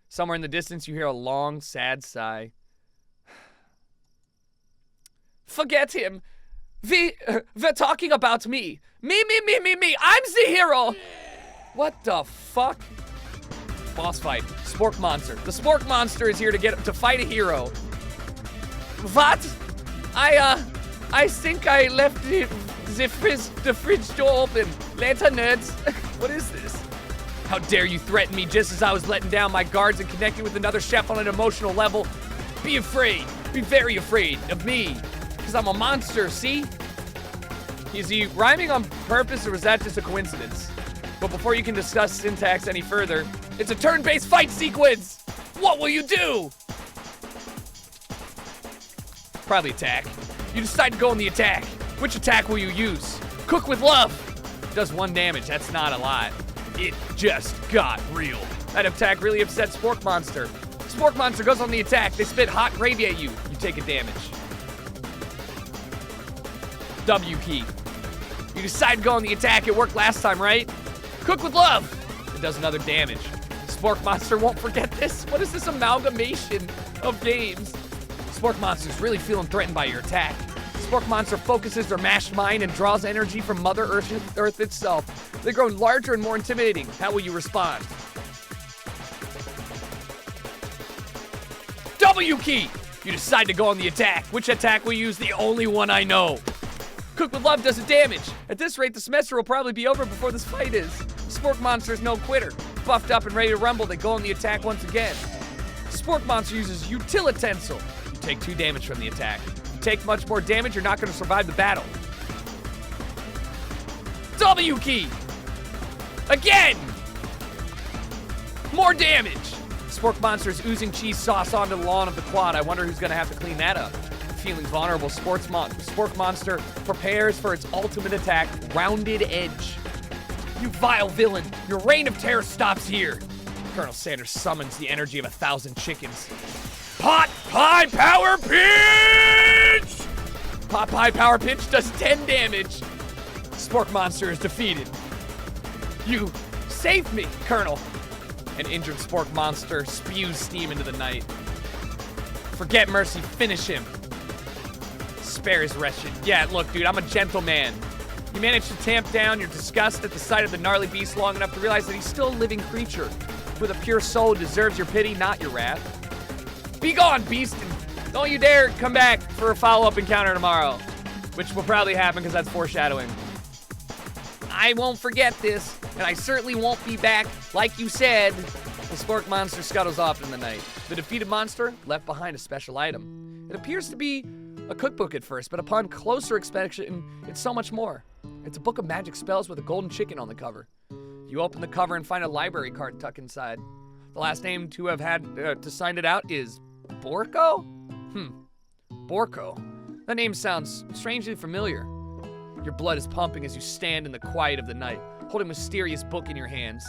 Somewhere in the distance, you hear a long, sad sigh. Forget him. We're talking about me. Me. I'm the hero. What the fuck? Boss fight. Spork Monster. The Spork Monster is here to fight a hero. What? I think I left the fridge door open. Lanta nerds. What is this? How dare you threaten me just as I was letting down my guards and connecting with another chef on an emotional level? Be afraid. Be very afraid of me. Because I'm a monster, see? Is he rhyming on purpose or was that just a coincidence? But before you can discuss syntax any further, it's a turn-based fight sequence! What will you do? Probably attack. You decide to go on the attack. Which attack will you use? Cook with love. Does 1 damage, that's not a lot. It just got real. That attack really upset Spork Monster. Spork Monster goes on the attack. They spit hot gravy at you. You take a damage. W key. You decide to go on the attack. It worked last time, right? Cook with love. It does another damage. Spork Monster won't forget this. What is this amalgamation of games? Spork Monster's really feeling threatened by your attack. Spork Monster focuses their mashed mind and draws energy from Mother Earth itself. They grow larger and more intimidating. How will you respond? W key! You decide to go on the attack. Which attack will you use? The only one I know. Cook with love does a damage. At this rate, the semester will probably be over before this fight is. Spork Monster's no quitter. Buffed up and ready to rumble, they go on the attack once again. Spork Monster uses Utilitensile. You take 2 damage from the attack. If you take much more damage, you're not going to survive the battle. W key! Again! More damage! Spork Monster is oozing cheese sauce onto the lawn of the quad. I wonder who's going to have to clean that up. Feeling vulnerable, Spork Monster prepares for its ultimate attack, Rounded Edge. You vile villain, your reign of terror stops here. Colonel Sanders summons the energy of 1,000 chickens. Pot Pie Power Pinch! Pot Pie Power Pinch does 10 damage. Spork Monster is defeated. You saved me, Colonel. An injured Spork Monster spews steam into the night. Forget mercy, finish him. Spare his wretched. Yeah, look, dude, I'm a gentleman. You managed to tamp down your disgust at the sight of the gnarly beast long enough to realize that he's still a living creature with a pure soul who deserves your pity, not your wrath. Be gone, beast, and don't you dare come back for a follow-up encounter tomorrow, which will probably happen because that's foreshadowing. I won't forget this, and I certainly won't be back, like you said. The Spork Monster scuttles off in the night. The defeated monster left behind a special item. It appears to be a cookbook at first, but upon closer inspection, it's so much more. It's a book of magic spells with a golden chicken on the cover. You open the cover and find a library card tucked inside. The last name to have had to sign it out is Borko? Borko. That name sounds strangely familiar. Your blood is pumping as you stand in the quiet of the night, holding a mysterious book in your hands.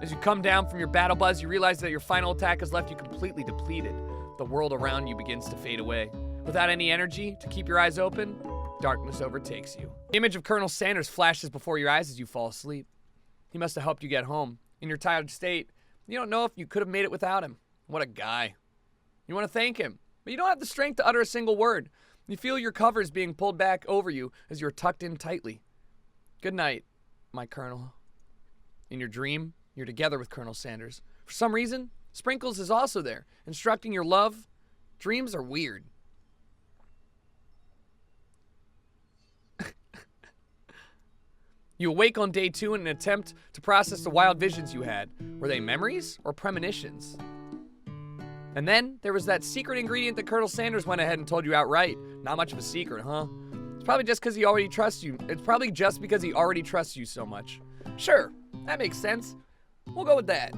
As you come down from your battle buzz, you realize that your final attack has left you completely depleted. The world around you begins to fade away. Without any energy to keep your eyes open, darkness overtakes you. The image of Colonel Sanders flashes before your eyes as you fall asleep. He must have helped you get home. In your tired state, you don't know if you could have made it without him. What a guy. You want to thank him, but you don't have the strength to utter a single word. You feel your covers being pulled back over you as you're tucked in tightly. Good night, my Colonel. In your dream, you're together with Colonel Sanders. For some reason, Sprinkles is also there, instructing your love. Dreams are weird. You awake on day 2 in an attempt to process the wild visions you had. Were they memories or premonitions? And then there was that secret ingredient that Colonel Sanders went ahead and told you outright. Not much of a secret, huh? It's probably just because he already trusts you. It's probably just because he already trusts you so much. Sure, that makes sense. We'll go with that.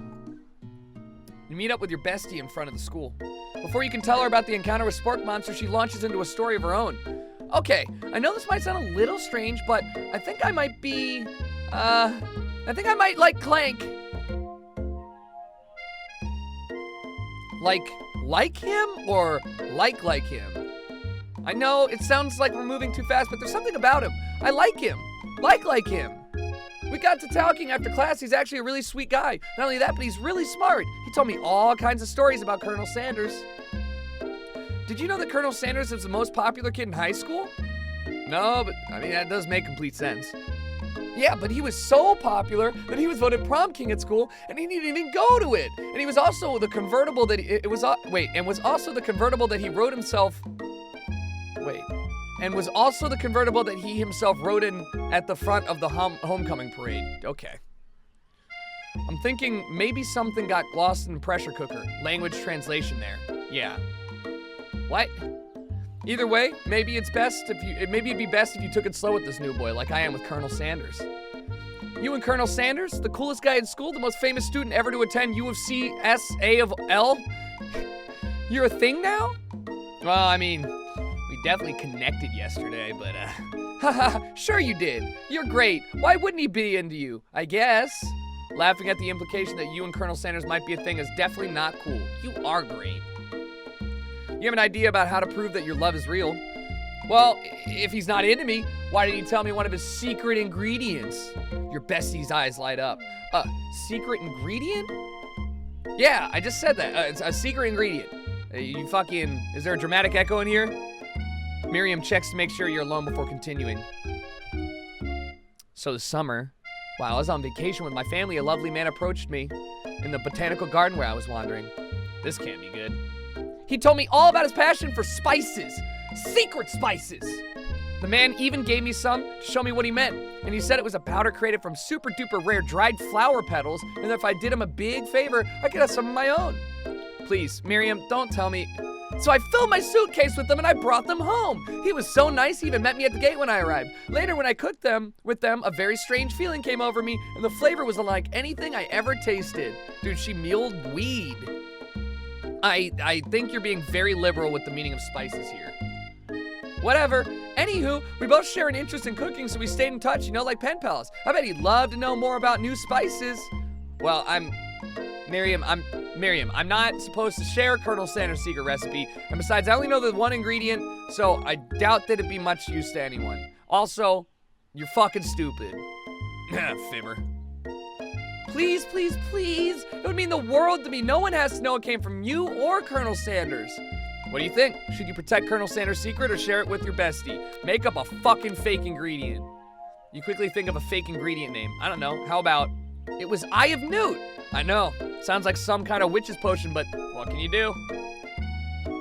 You meet up with your bestie in front of the school. Before you can tell her about the encounter with Spork Monster, she launches into a story of her own. Okay, I know this might sound a little strange, but I think I might be, I think I might like Clank. Like him or like him? I know it sounds like we're moving too fast, but there's something about him. I like him. Like him. We got to talking after class. He's actually a really sweet guy. Not only that, but he's really smart. He told me all kinds of stories about Colonel Sanders. Did you know that Colonel Sanders is the most popular kid in high school? No, but I mean, that does make complete sense. Yeah, but he was so popular that he was voted prom king at school, and he didn't even go to it. And he was also the convertible that was also the convertible that he rode himself. And was also the convertible that he himself rode in at the front of the homecoming parade. Okay. I'm thinking maybe something got lost in the pressure cooker. Language translation there. Yeah. What? Either way, maybe it'd be best if you took it slow with this new boy, like I am with Colonel Sanders. You and Colonel Sanders, the coolest guy in school, the most famous student ever to attend U of C S.A. of L. You're a thing now? Well, I mean, we definitely connected yesterday, but haha, sure you did. You're great. Why wouldn't he be into you? I guess. Laughing at the implication that you and Colonel Sanders might be a thing is definitely not cool. You are great. You have an idea about how to prove that your love is real? Well, if he's not into me, why didn't he tell me one of his secret ingredients? Your bestie's eyes light up. Secret ingredient? Yeah, I just said that. It's a secret ingredient. Is there a dramatic echo in here? Miriam checks to make sure you're alone before continuing. So this summer, while I was on vacation with my family, a lovely man approached me in the botanical garden where I was wandering. This can't be good. He told me all about his passion for spices. Secret spices. The man even gave me some to show me what he meant. And he said it was a powder created from super duper rare dried flower petals, and that if I did him a big favor, I could have some of my own. Please, Miriam, don't tell me. So I filled my suitcase with them and I brought them home. He was so nice, he even met me at the gate when I arrived. Later, when I cooked them with them, a very strange feeling came over me, and the flavor was unlike anything I ever tasted. Dude, she mealed weed. I think you're being very liberal with the meaning of spices here. Whatever. Anywho, we both share an interest in cooking, so we stayed in touch, like pen pals. I bet he'd love to know more about new spices. Well, Miriam, I'm not supposed to share Colonel Sanders' secret recipe, and besides, I only know the one ingredient, so I doubt that it'd be much use to anyone. Also, you're fucking stupid. Fibber. Please, please, please. It would mean the world to me. No one has to know it came from you or Colonel Sanders. What do you think? Should you protect Colonel Sanders' secret or share it with your bestie? Make up a fucking fake ingredient. You quickly think of a fake ingredient name. I don't know. How about, it was Eye of Newt? I know. Sounds like some kind of witch's potion, but what can you do?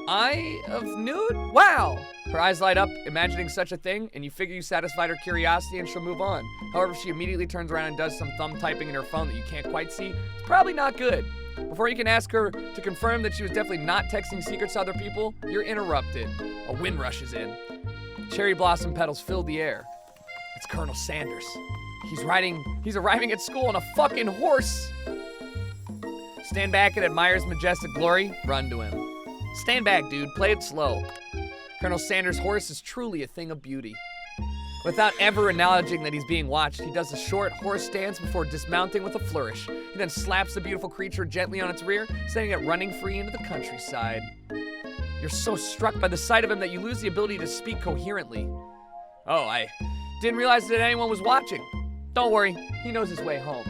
Eye of Newt? Wow. Her eyes light up, imagining such a thing, and you figure you satisfied her curiosity and she'll move on. However, she immediately turns around and does some thumb typing in her phone that you can't quite see. It's probably not good. Before you can ask her to confirm that she was definitely not texting secrets to other people, you're interrupted. A wind rushes in. Cherry blossom petals fill the air. It's Colonel Sanders. He's arriving at school on a fucking horse. Stand back and admire his majestic glory. Run to him. Stand back, dude. Play it slow. Colonel Sanders' horse is truly a thing of beauty. Without ever acknowledging that he's being watched, he does a short horse stance before dismounting with a flourish. He then slaps the beautiful creature gently on its rear, sending it running free into the countryside. You're so struck by the sight of him that you lose the ability to speak coherently. Oh, I didn't realize that anyone was watching. Don't worry, he knows his way home.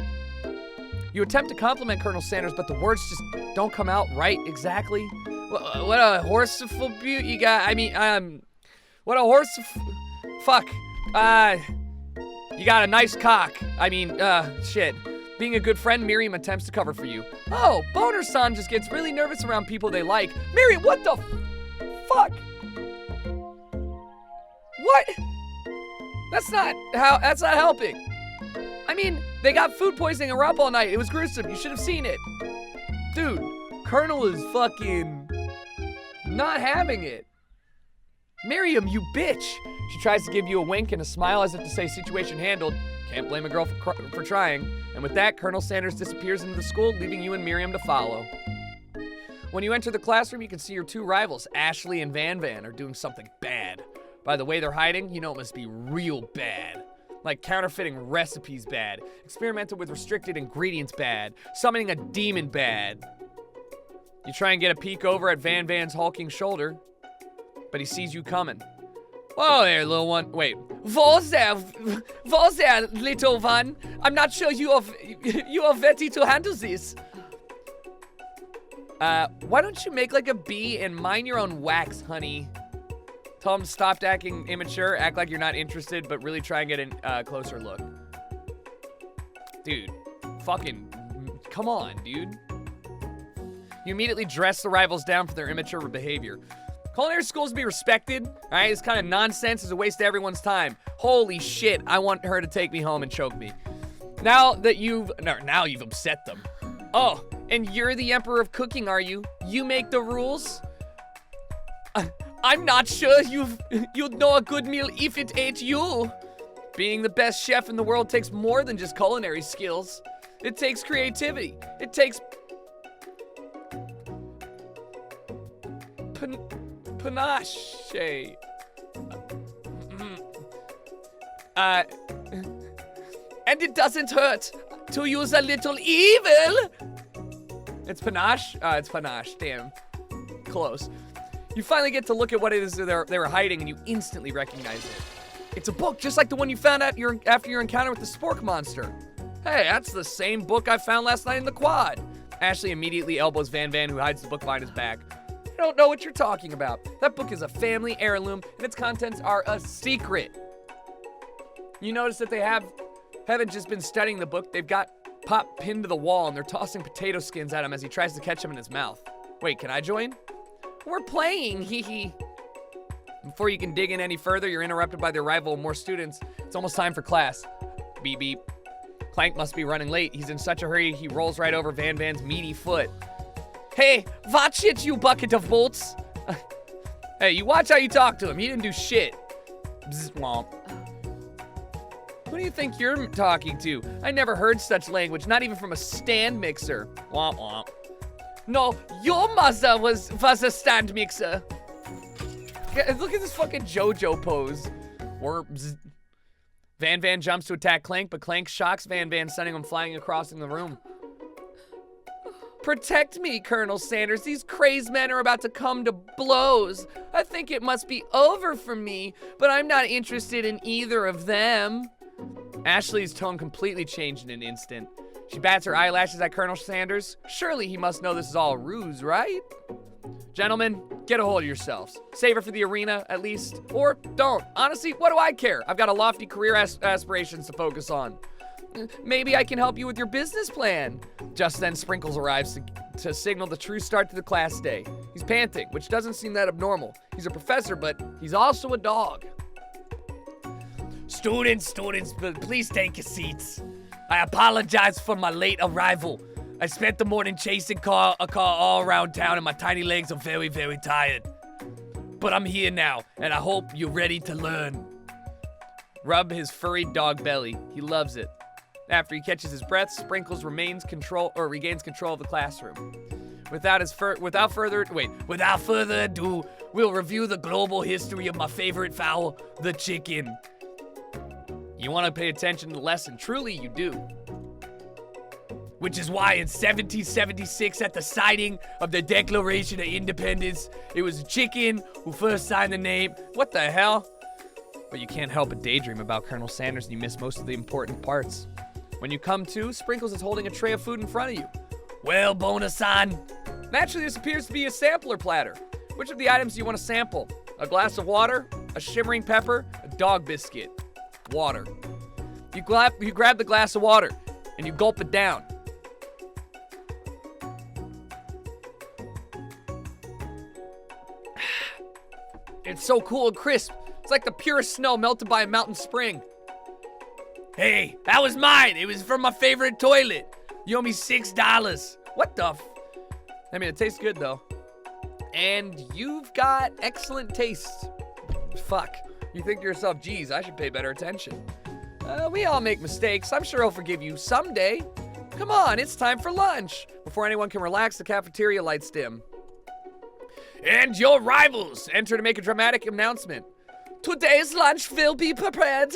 You attempt to compliment Colonel Sanders, but the words just don't come out right exactly. What a horseful beauty you got. I mean, what a fuck. You got a nice cock. I mean, shit. Being a good friend, Miriam attempts to cover for you. Oh, Boner-san just gets really nervous around people they like. Miriam, what the fuck? What? That's not helping. I mean, they got food poisoning and were up all night. It was gruesome. You should have seen it. Dude, Colonel is fucking not having it. Miriam, you bitch. She tries to give you a wink and a smile as if to say situation handled. Can't blame a girl for trying. And with that, Colonel Sanders disappears into the school, leaving you and Miriam to follow. When you enter the classroom, you can see your two rivals, Ashley and Van Van, are doing something bad. By the way they're hiding, you know it must be real bad. Like counterfeiting recipes bad, experimenting with restricted ingredients bad, summoning a demon bad. You try and get a peek over at Van Van's hulking shoulder, but he sees you coming. Whoa there, little one. Wait. Was there, little one? I'm not sure you are ready to handle this. Why don't you make like a bee and mind your own wax, honey? Tell him to stop acting immature, act like you're not interested, but really try and get a closer look. Dude, fucking, come on, dude. You immediately dress the rivals down for their immature behavior. Culinary schools be respected, all right? This kind of nonsense is a waste of everyone's time. Holy shit, I want her to take me home and choke me. Now you've upset them. Oh, and you're the emperor of cooking, are you? You make the rules? I'm not sure you'd know a good meal if it ate you. Being the best chef in the world takes more than just culinary skills. It takes creativity. It takes panache. And it doesn't hurt to use a little evil. It's panache? It's panache, damn. Close. You finally get to look at what it is they were hiding, and you instantly recognize it. It's a book, just like the one you found out after your encounter with the spork monster. Hey, that's the same book I found last night in the quad. Ashley immediately elbows Van Van, who hides the book behind his back. I don't know what you're talking about. That book is a family heirloom, and its contents are a secret. You notice that they haven't just been studying the book, they've got Pop pinned to the wall, and they're tossing potato skins at him as he tries to catch them in his mouth. Wait, can I join? We're playing, hee hee. Before you can dig in any further, you're interrupted by their arrival of more students. It's almost time for class. Beep beep. Clank must be running late. He's in such a hurry, he rolls right over Van Van's meaty foot. Hey, watch it, you bucket of bolts. Hey, you watch how you talk to him. He didn't do shit. Bzz, womp. Who do you think you're talking to? I never heard such language, not even from a stand mixer. Womp womp. No, your mother was a stand mixer. Look at this fucking JoJo pose. Worms. Van Van jumps to attack Clank, but Clank shocks Van Van, sending him flying across in the room. Protect me, Colonel Sanders. These crazed men are about to come to blows. I think it must be over for me, but I'm not interested in either of them. Ashley's tone completely changed in an instant. She bats her eyelashes at Colonel Sanders. Surely he must know this is all a ruse, right? Gentlemen, get a hold of yourselves. Save her for the arena, at least. Or don't. Honestly, what do I care? I've got a lofty career aspirations to focus on. Maybe I can help you with your business plan. Just then, Sprinkles arrives to signal the true start to the class day. He's panting, which doesn't seem that abnormal. He's a professor, but he's also a dog. Students, please take your seats. I apologize for my late arrival. I spent the morning chasing a car all around town, and my tiny legs are very, very tired. But I'm here now, and I hope you're ready to learn. Rub his furry dog belly. He loves it. After he catches his breath, Sprinkles regains control of the classroom. Without further ado, we'll review the global history of my favorite fowl, the chicken. You want to pay attention to the lesson. Truly, you do. Which is why in 1776, at the signing of the Declaration of Independence, it was a chicken who first signed the name. What the hell? But you can't help but daydream about Colonel Sanders, and you miss most of the important parts. When you come to, Sprinkles is holding a tray of food in front of you. Well, Boner-san. Naturally, this appears to be a sampler platter. Which of the items do you want to sample? A glass of water, a shimmering pepper, a dog biscuit. Water. You grab the glass of water, and you gulp it down. It's so cool and crisp. It's like the purest snow melted by a mountain spring. Hey, that was mine. It was from my favorite toilet. You owe me $6. What the I mean, it tastes good, though. And you've got excellent taste. Fuck. You think to yourself, geez, I should pay better attention. We all make mistakes. I'm sure he'll forgive you someday. Come on, it's time for lunch. Before anyone can relax, the cafeteria lights dim. And your rivals enter to make a dramatic announcement. Today's lunch will be prepared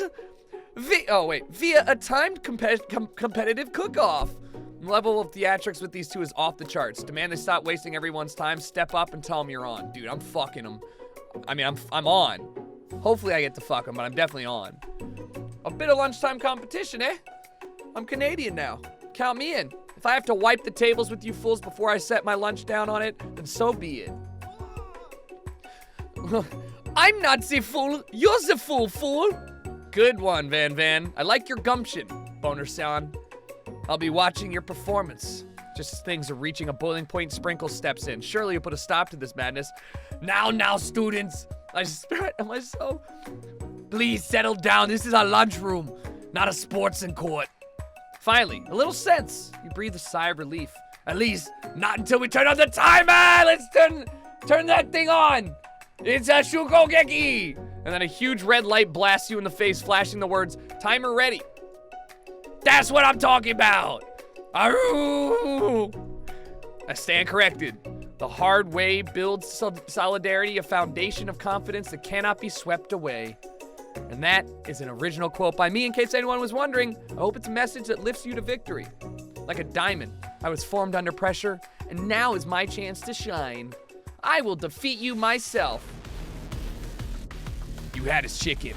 via a timed competitive cook-off. The level of theatrics with these two is off the charts. Demand they stop wasting everyone's time, step up and tell them you're on. Dude, I'm fucking them. I mean, I'm on. Hopefully I get to fuck them, but I'm definitely on. A bit of lunchtime competition, eh? I'm Canadian now. Count me in. If I have to wipe the tables with you fools before I set my lunch down on it, then so be it. I'm not the fool. You're the fool. Good one, Van Van. I like your gumption, Boner-san. I'll be watching your performance. Just as things are reaching a boiling point, Sprinkles steps in. Surely you'll put a stop to this madness. Now, students. I spat at myself. Please settle down. This is a lunchroom, not a sports court. Finally, a little sense. You breathe a sigh of relief. At least, not until we turn on the timer. Let's turn that thing on. It's a Shukogeki! And then a huge red light blasts you in the face, flashing the words, timer ready. That's what I'm talking about! Aroo! I stand corrected. The hard way builds solidarity, a foundation of confidence that cannot be swept away. And that is an original quote by me, in case anyone was wondering. I hope it's a message that lifts you to victory. Like a diamond, I was formed under pressure, and now is my chance to shine. I will defeat you myself. You had his chicken.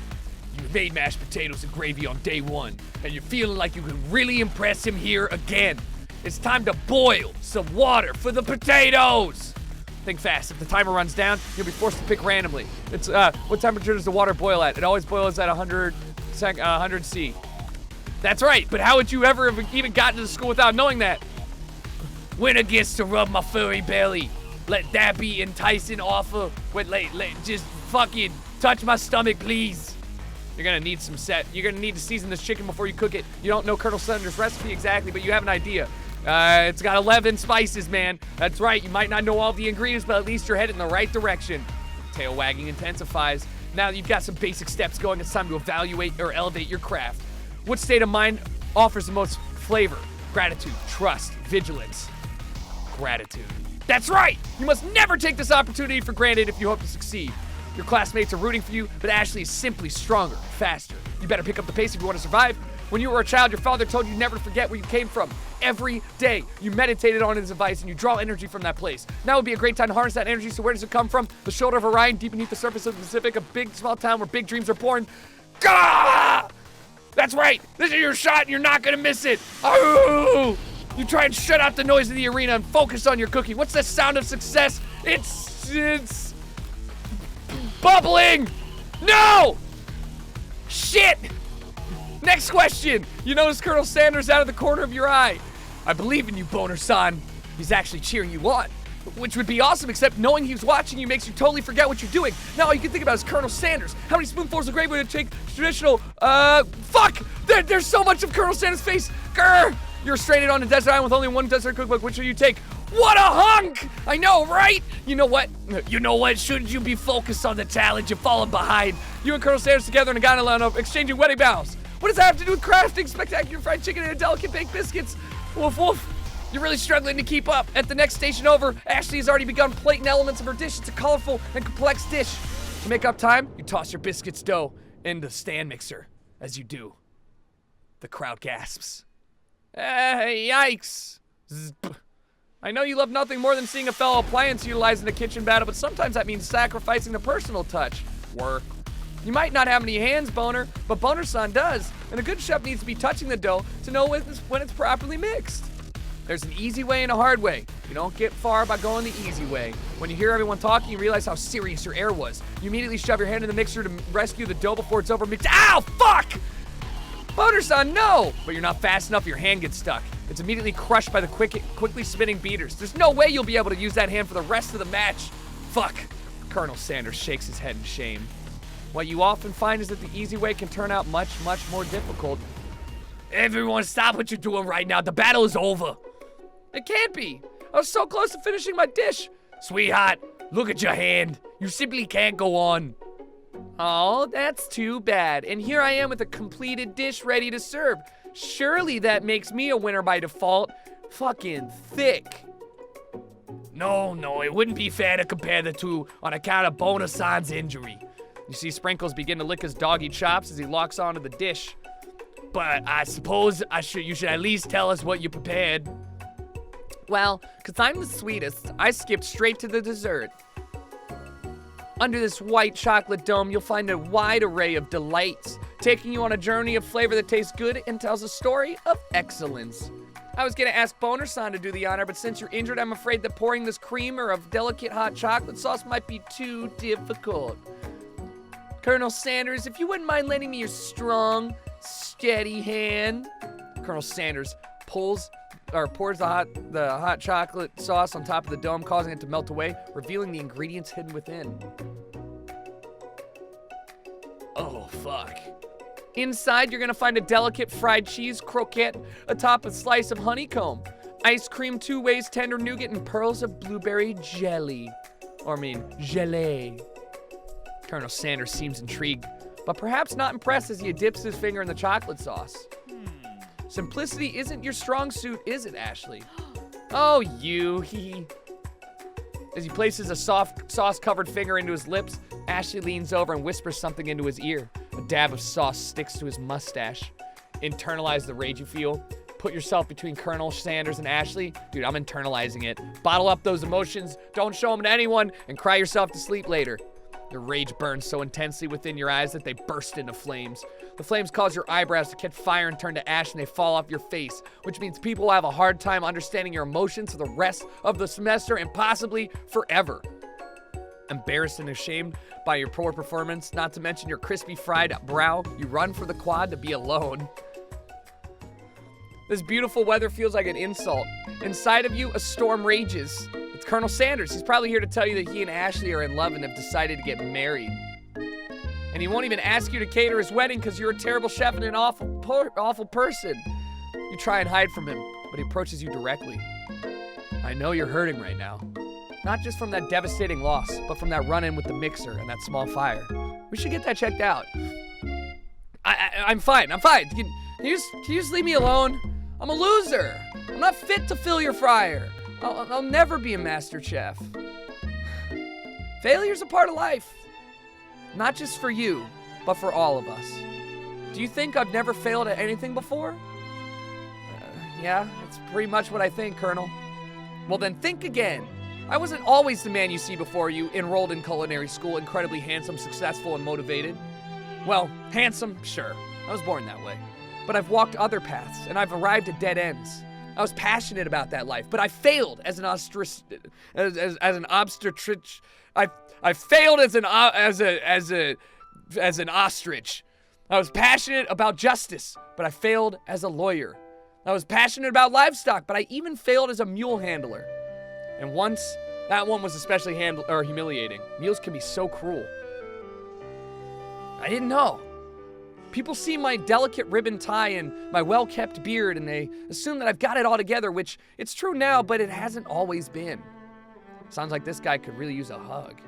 You made mashed potatoes and gravy on day one, and you're feeling like you can really impress him here again. It's time to boil some water for the potatoes. Think fast. If the timer runs down, you'll be forced to pick randomly. It's what temperature does the water boil at? It always boils at 100 C. That's right, but how would you ever have even gotten to school without knowing that? Winner gets to rub my furry belly. Let that be enticing offer. Wait, just fucking touch my stomach, please. You're gonna need You're gonna need to season this chicken before you cook it. You don't know Colonel Sanders' recipe exactly, but you have an idea. It's got 11 spices, man. That's right, you might not know all the ingredients, but at least you're headed in the right direction. Tail wagging intensifies. Now that you've got some basic steps going, it's time to evaluate or elevate your craft. What state of mind offers the most flavor? Gratitude, trust, vigilance. Gratitude. That's right! You must never take this opportunity for granted if you hope to succeed. Your classmates are rooting for you, but Ashley is simply stronger, faster. You better pick up the pace if you want to survive. When you were a child, your father told you never to forget where you came from. Every day, you meditated on his advice and you draw energy from that place. Now would be a great time to harness that energy, so where does it come from? The shoulder of Orion, deep beneath the surface of the Pacific, a big, small town where big dreams are born. Gah! That's right! This is your shot and you're not gonna miss it! Oh! You try and shut out the noise of the arena and focus on your cooking. What's the sound of success? It's bubbling! No! Shit! Next question. You notice Colonel Sanders out of the corner of your eye. I believe in you, Boner-san. He's actually cheering you on, which would be awesome, except knowing he's watching you makes you totally forget what you're doing. Now all you can think about is Colonel Sanders. How many spoonfuls of gravy would it take traditional, fuck! There's so much of Colonel Sanders' face. Grr! You're stranded on a desert island with only one desert cookbook. Which will you take? What a hunk! I know, right? You know what? Shouldn't you be focused on the talent? You're falling behind. You and Colonel Sanders together in a gondola exchanging wedding vows. What does that have to do with crafting spectacular fried chicken and delicate baked biscuits? Woof woof. You're really struggling to keep up. At the next station over, Ashley has already begun plating elements of her dish. It's a colorful and complex dish. To make up time, you toss your biscuits dough in the stand mixer. As you do, the crowd gasps. Yikes. I know you love nothing more than seeing a fellow appliance utilized in a kitchen battle, but sometimes that means sacrificing the personal touch. Work. You might not have any hands, Boner, but Boner-san does, and a good chef needs to be touching the dough to know when it's properly mixed. There's an easy way and a hard way. You don't get far by going the easy way. When you hear everyone talking, you realize how serious your air was. You immediately shove your hand in the mixer to rescue the dough before it's over mixed. Ow, fuck! Boner-san, no! But you're not fast enough, your hand gets stuck. It's immediately crushed by the quickly spinning beaters. There's no way you'll be able to use that hand for the rest of the match. Fuck. Colonel Sanders shakes his head in shame. What you often find is that the easy way can turn out much, much more difficult. Everyone stop what you're doing right now. The battle is over. It can't be. I was so close to finishing my dish. Sweetheart, look at your hand. You simply can't go on. Oh, that's too bad. And here I am with a completed dish ready to serve. Surely that makes me a winner by default. Fucking thick. No, it wouldn't be fair to compare the two on account of Boner-san's injury. You see Sprinkles begin to lick his doggy chops as he locks onto the dish. But I suppose you should at least tell us what you prepared. Well, because I'm the sweetest, I skipped straight to the dessert. Under this white chocolate dome, you'll find a wide array of delights, taking you on a journey of flavor that tastes good and tells a story of excellence. I was gonna ask Boner-san to do the honor, but since you're injured, I'm afraid that pouring this creamer of delicate hot chocolate sauce might be too difficult. Colonel Sanders, if you wouldn't mind lending me your strong, steady hand. Colonel Sanders pours the hot chocolate sauce on top of the dome, causing it to melt away, revealing the ingredients hidden within. Oh, fuck. Inside, you're gonna find a delicate fried cheese croquette atop a slice of honeycomb, ice cream, 2 ways tender nougat, and pearls of blueberry jelly. Gelée. Colonel Sanders seems intrigued, but perhaps not impressed as he dips his finger in the chocolate sauce. Simplicity isn't your strong suit, is it, Ashley? Oh, he. As he places a soft sauce-covered finger into his lips, Ashley leans over and whispers something into his ear. A dab of sauce sticks to his mustache. Internalize the rage you feel. Put yourself between Colonel Sanders and Ashley. Dude, I'm internalizing it. Bottle up those emotions, don't show them to anyone, and cry yourself to sleep later. Your rage burns so intensely within your eyes that they burst into flames. The flames cause your eyebrows to catch fire and turn to ash, and they fall off your face, which means people will have a hard time understanding your emotions for the rest of the semester and possibly forever. Embarrassed and ashamed by your poor performance, not to mention your crispy fried brow, you run for the quad to be alone. This beautiful weather feels like an insult. Inside of you, a storm rages. It's Colonel Sanders. He's probably here to tell you that he and Ashley are in love and have decided to get married. And he won't even ask you to cater his wedding because you're a terrible chef and an awful person. You try and hide from him, but he approaches you directly. I know you're hurting right now. Not just from that devastating loss, but from that run-in with the mixer and that small fire. We should get that checked out. I'm fine. Can you just leave me alone? I'm a loser. I'm not fit to fill your fryer. I'll never be a master chef. Failure's a part of life. Not just for you, but for all of us. Do you think I've never failed at anything before? Yeah, that's pretty much what I think, Colonel. Well then think again. I wasn't always the man you see before you, enrolled in culinary school, incredibly handsome, successful, and motivated. Well, handsome, sure. I was born that way. But I've walked other paths, and I've arrived at dead ends. I was passionate about that life, but I failed as an obstetric. I failed as an ostrich. I was passionate about justice, but I failed as a lawyer. I was passionate about livestock, but I even failed as a mule handler. And once, that one was especially humiliating. Mules can be so cruel. I didn't know. People see my delicate ribbon tie and my well-kept beard, and they assume that I've got it all together, which it's true now, but it hasn't always been. Sounds like this guy could really use a hug.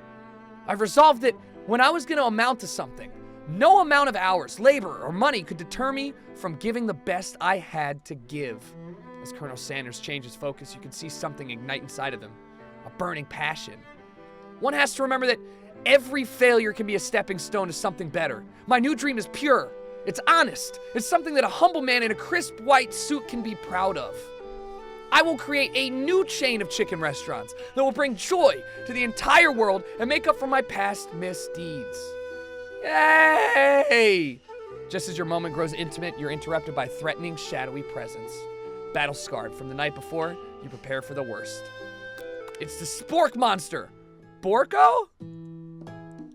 I've resolved that when I was going to amount to something, no amount of hours, labor, or money could deter me from giving the best I had to give. As Colonel Sanders changes focus, you can see something ignite inside of him, a burning passion. One has to remember that every failure can be a stepping stone to something better. My new dream is pure, It's honest. It's something that a humble man in a crisp white suit can be proud of. I will create a new chain of chicken restaurants that will bring joy to the entire world and make up for my past misdeeds. Yay! Just as your moment grows intimate, you're interrupted by threatening, shadowy presence. Battle scarred from the night before, you prepare for the worst. It's the spork monster. Borko?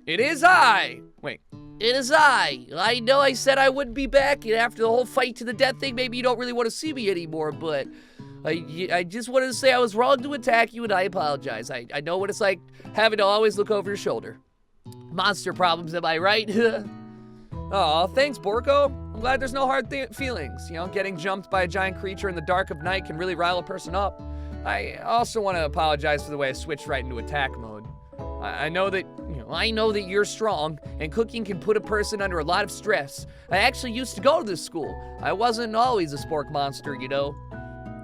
It is I. Wait. It is I. I know I said I wouldn't be back, and after the whole fight to the death thing, maybe you don't really want to see me anymore, but I just wanted to say I was wrong to attack you, and I apologize. I know what it's like having to always look over your shoulder. Monster problems, am I right? Aw, thanks, Borko. I'm glad there's no hard feelings. You know, getting jumped by a giant creature in the dark of night can really rile a person up. I also want to apologize for the way I switched right into attack mode. I know that you're strong, and cooking can put a person under a lot of stress. I actually used to go to this school. I wasn't always a spork monster, you know.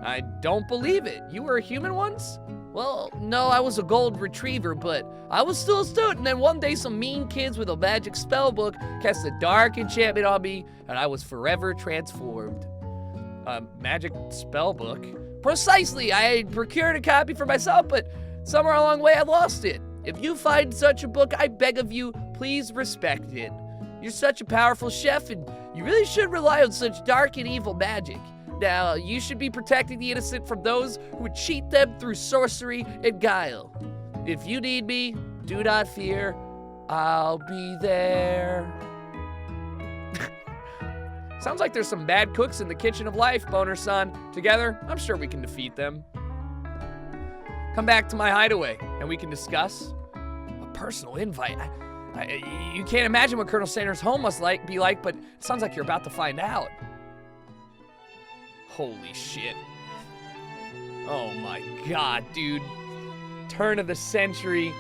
I don't believe it. You were a human once? Well, no, I was a gold retriever, but I was still a student, and then one day some mean kids with a magic spell book cast a dark enchantment on me, and I was forever transformed. A magic spell book? Precisely! I had procured a copy for myself, but somewhere along the way I lost it. If you find such a book, I beg of you, please respect it. You're such a powerful chef, and you really should rely on such dark and evil magic. Now, you should be protecting the innocent from those who would cheat them through sorcery and guile. If you need me, do not fear. I'll be there. Sounds like there's some bad cooks in the kitchen of life, Boner-san. Together, I'm sure we can defeat them. Come back to my hideaway, and we can discuss. A personal invite? You can't imagine what Colonel Sanders' home must be like, but it sounds like you're about to find out. Holy shit. Oh my god, dude. Turn of the century,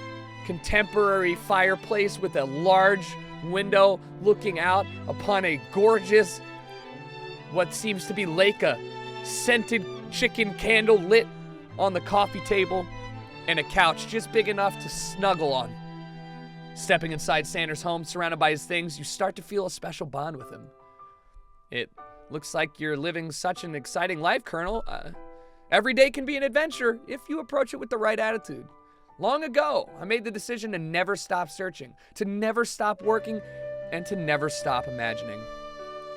contemporary fireplace with a large window looking out upon a gorgeous, what seems to be like a scented chicken candle lit on the coffee table, and a couch just big enough to snuggle on. Stepping inside Sanders' home, surrounded by his things, you start to feel a special bond with him. It looks like you're living such an exciting life, Colonel. Every day can be an adventure if you approach it with the right attitude. Long ago, I made the decision to never stop searching, to never stop working, and to never stop imagining.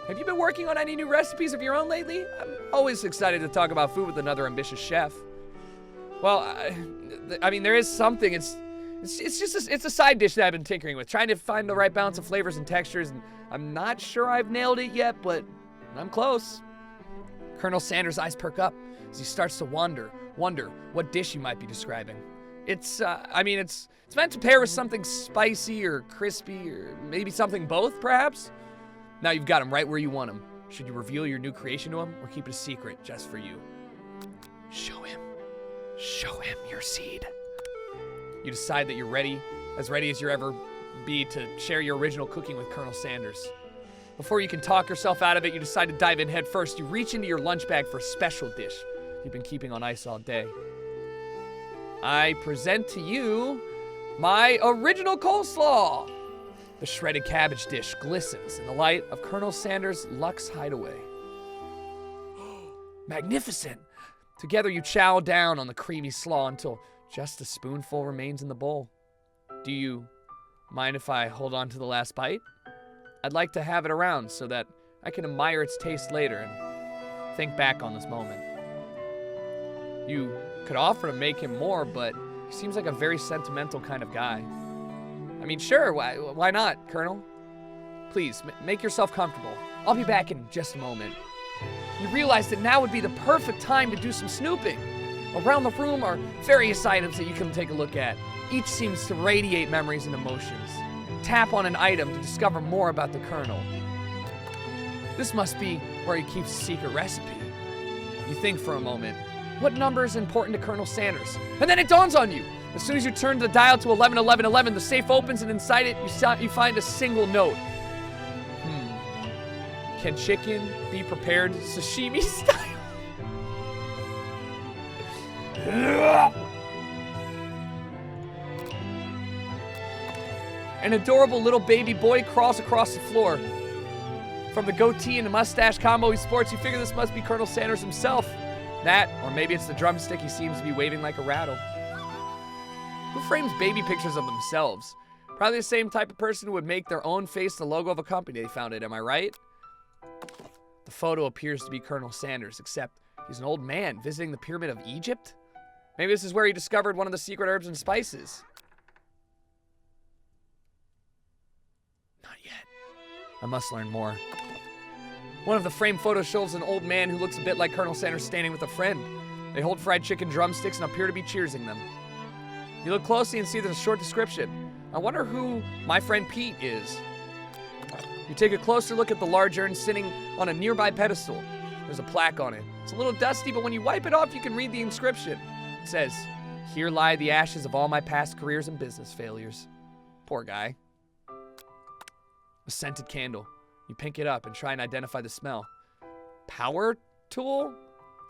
Have you been working on any new recipes of your own lately? I'm always excited to talk about food with another ambitious chef. Well, I mean, there is something. It's a side dish that I've been tinkering with, trying to find the right balance of flavors and textures, and I'm not sure I've nailed it yet, but I'm close. Colonel Sanders' eyes perk up as he starts to wonder what dish you might be describing. It's meant to pair with something spicy or crispy or maybe something both, perhaps? Now you've got him right where you want him. Should you reveal your new creation to him or keep it a secret just for you? Show him your seed. You decide that you're ready as you'll ever be to share your original cooking with Colonel Sanders. Before you can talk yourself out of it, you decide to dive in head first. You reach into your lunch bag for a special dish you've been keeping on ice all day. I present to you my original coleslaw. The shredded cabbage dish glistens in the light of Colonel Sanders' Lux Hideaway. Magnificent! Together you chow down on the creamy slaw until just a spoonful remains in the bowl. Do you mind if I hold on to the last bite? I'd like to have it around so that I can admire its taste later and think back on this moment. You could offer to make him more, but he seems like a very sentimental kind of guy. I mean, sure, why not, Colonel? Please, make yourself comfortable. I'll be back in just a moment. You realize that now would be the perfect time to do some snooping. Around the room are various items that you can take a look at. Each seems to radiate memories and emotions. Tap on an item to discover more about the Colonel. This must be where he keeps a secret recipe. You think for a moment, what number is important to Colonel Sanders? And then it dawns on you. As soon as you turn the dial to 111111, the safe opens, and inside it, you find a single note. Can chicken be prepared sashimi style? An adorable little baby boy crawls across the floor. From the goatee and the mustache combo he sports, you figure this must be Colonel Sanders himself. That, or maybe it's the drumstick he seems to be waving like a rattle. Who frames baby pictures of themselves? Probably the same type of person who would make their own face the logo of a company they founded, am I right? The photo appears to be Colonel Sanders, except he's an old man visiting the Pyramid of Egypt? Maybe this is where he discovered one of the secret herbs and spices. Not yet. I must learn more. One of the framed photos shows an old man who looks a bit like Colonel Sanders standing with a friend. They hold fried chicken drumsticks and appear to be cheersing them. You look closely and see there's a short description. I wonder who my friend Pete is. You take a closer look at the large urn sitting on a nearby pedestal. There's a plaque on it. It's a little dusty, but when you wipe it off, you can read the inscription. It says, "Here lie the ashes of all my past careers and business failures." Poor guy. A scented candle. You pick it up and try and identify the smell. Power tool?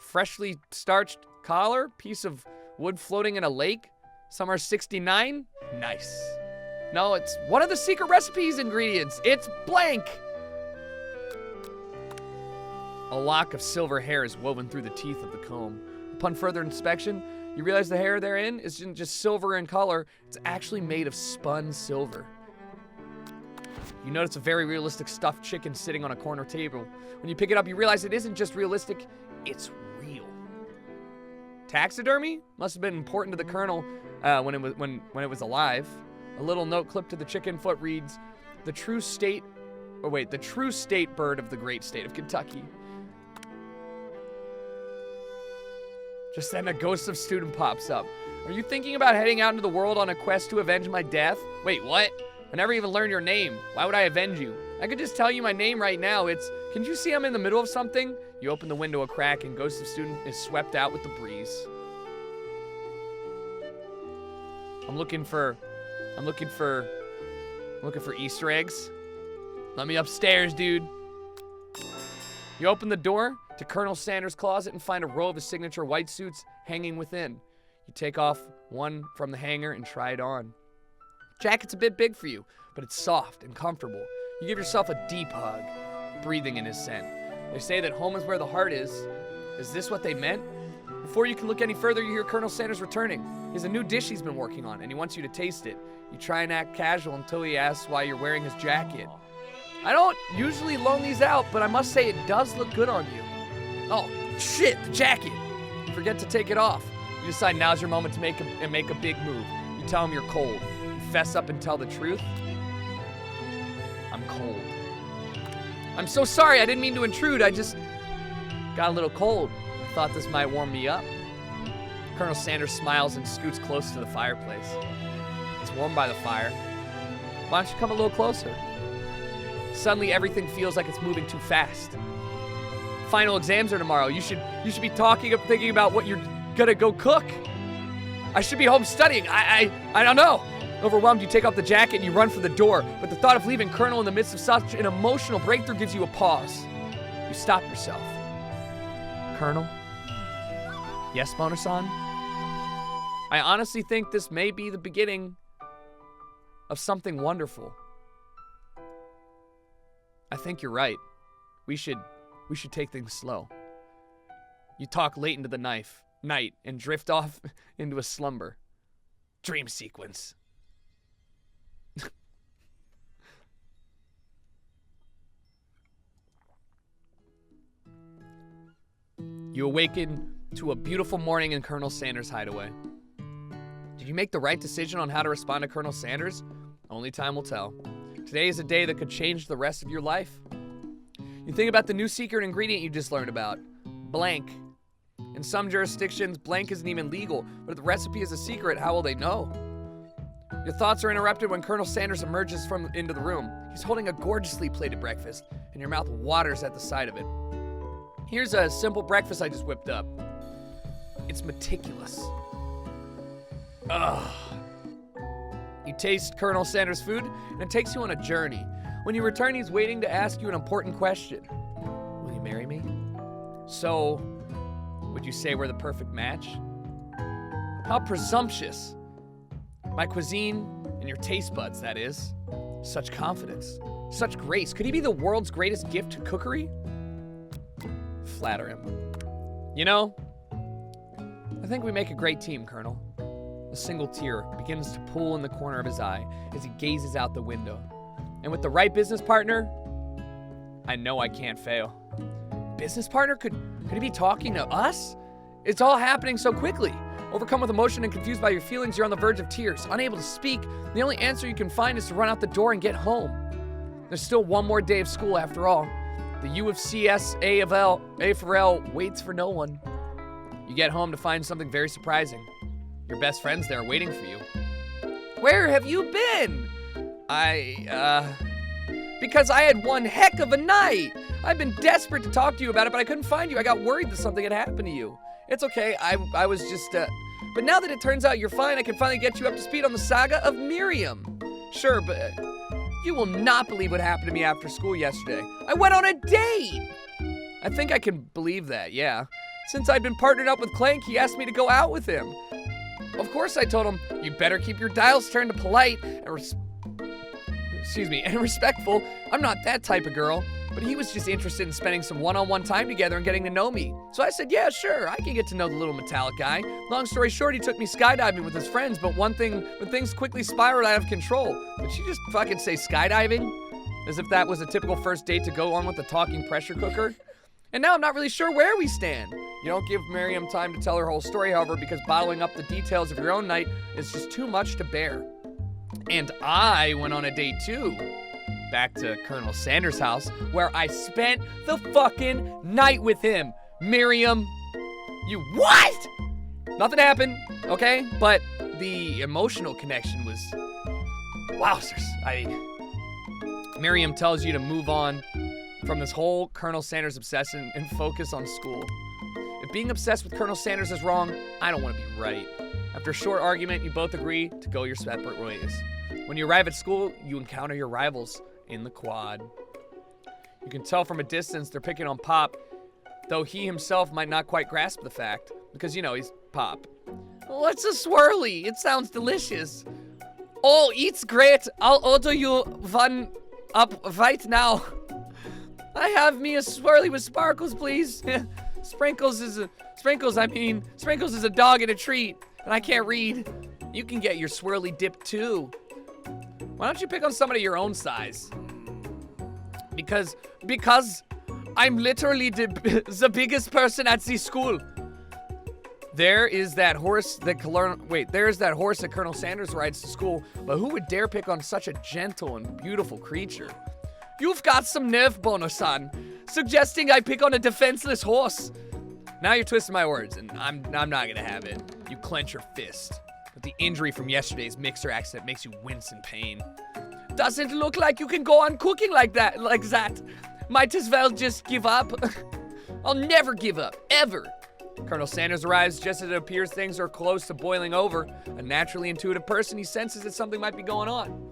Freshly starched collar? Piece of wood floating in a lake? Summer 69? Nice. No, it's one of the secret recipes ingredients. It's blank. A lock of silver hair is woven through the teeth of the comb. Upon further inspection, you realize the hair therein isn't just silver in color, it's actually made of spun silver. You notice a very realistic stuffed chicken sitting on a corner table. When you pick it up, you realize it isn't just realistic, it's real. Taxidermy? Must have been important to the Colonel when it was alive. A little note clipped to the chicken foot reads, the true state bird of the great state of Kentucky. Just then a ghost of student pops up. Are you thinking about heading out into the world on a quest to avenge my death? Wait, what? I never even learned your name. Why would I avenge you? I could just tell you my name right now. Can't you see I'm in the middle of something? You open the window a crack and Ghost of Student is swept out with the breeze. I'm looking for Easter eggs. Let me upstairs, dude. You open the door to Colonel Sanders' closet and find a row of his signature white suits hanging within. You take off one from the hanger and try it on. Jacket's a bit big for you, but it's soft and comfortable. You give yourself a deep hug, breathing in his scent. They say that home is where the heart is. Is this what they meant? Before you can look any further, you hear Colonel Sanders returning. He has a new dish he's been working on, and he wants you to taste it. You try and act casual until he asks why you're wearing his jacket. I don't usually loan these out, but I must say it does look good on you. Oh, shit, the jacket. You forget to take it off. You decide now's your moment to make a big move. You tell him you're cold. You fess up and tell the truth. I'm cold. I'm so sorry, I didn't mean to intrude. I just got a little cold. I thought this might warm me up. Colonel Sanders smiles and scoots close to the fireplace. It's warm by the fire. Why don't you come a little closer? Suddenly everything feels like it's moving too fast. Final exams are tomorrow. You should be thinking about what you're gonna go cook. I should be home studying. I don't know. Overwhelmed, you take off the jacket and you run for the door, but the thought of leaving Colonel in the midst of such an emotional breakthrough gives you a pause. You stop yourself. Colonel? Yes, Bonasan? I honestly think this may be the beginning of something wonderful. I think you're right. We should take things slow. You talk late into the night and drift off into a slumber. Dream sequence. You awaken to a beautiful morning in Colonel Sanders' hideaway. Did you make the right decision on how to respond to Colonel Sanders? Only time will tell. Today is a day that could change the rest of your life. You think about the new secret ingredient you just learned about. Blank. In some jurisdictions, blank isn't even legal, but if the recipe is a secret, how will they know? Your thoughts are interrupted when Colonel Sanders emerges into the room. He's holding a gorgeously plated breakfast, and your mouth waters at the sight of it. Here's a simple breakfast I just whipped up. It's meticulous. Ugh. You taste Colonel Sanders' food, and it takes you on a journey. When you return, he's waiting to ask you an important question. Will you marry me? So, would you say we're the perfect match? How presumptuous. My cuisine and your taste buds, that is. Such confidence. such grace. Could he be the world's greatest gift to cookery? Flatter him. You know, I think we make a great team, Colonel. A single tear begins to pool in the corner of his eye as he gazes out the window. And with the right business partner, I know I can't fail. Business partner? Could he be talking to us? It's all happening so quickly. Overcome with emotion and confused by your feelings, you're on the verge of tears. Unable to speak, the only answer you can find is to run out the door and get home. There's still one more day of school after all. The U of CS A for L waits for no one. You get home to find something very surprising. Your best friend's there waiting for you. Where have you been? Because I had one heck of a night. I've been desperate to talk to you about it, but I couldn't find you. I got worried that something had happened to you. It's okay, I was just, but now that it turns out you're fine, I can finally get you up to speed on the saga of Miriam. Sure, but you will not believe what happened to me after school yesterday. I went on a date! I think I can believe that, yeah. Since I'd been partnered up with Clank, he asked me to go out with him. Of course I told him, you better keep your dials turned to polite and respectful. I'm not that type of girl. But he was just interested in spending some one-on-one time together and getting to know me. So I said, yeah, sure, I can get to know the little metallic guy. Long story short, he took me skydiving with his friends, but when things quickly spiraled out of control. Did she just fucking say skydiving? As if that was a typical first date to go on with a talking pressure cooker? And now I'm not really sure where we stand. You don't give Miriam time to tell her whole story, however, because bottling up the details of your own night is just too much to bear. And I went on a date too. Back to Colonel Sanders' house, where I spent the fucking night with him. Miriam, you what? Nothing happened, okay? But the emotional connection was, wowzers. Miriam tells you to move on from this whole Colonel Sanders obsession and focus on school. If being obsessed with Colonel Sanders is wrong, I don't want to be right. After a short argument, you both agree to go your separate ways. When you arrive at school, you encounter your rivals in the quad. You can tell from a distance they're picking on Pop, though he himself might not quite grasp the fact, because, you know, he's Pop. What's a swirly? It sounds delicious. Oh, it's great. I'll order you one up right now. I have me a swirly with sparkles, please. Sprinkles is a dog and a treat, and I can't read. You can get your swirly dip too. Why don't you pick on somebody your own size? Because I'm literally the biggest person at the school. There's that horse that Colonel Sanders rides to school, but who would dare pick on such a gentle and beautiful creature? You've got some nerve, Bono-san, suggesting I pick on a defenseless horse. Now you're twisting my words, and I'm not gonna have it. You clench your fist. But the injury from yesterday's mixer accident makes you wince in pain. Doesn't look like you can go on cooking like that. Might as well just give up. I'll never give up, ever. Colonel Sanders arrives just as it appears things are close to boiling over. A naturally intuitive person, he senses that something might be going on.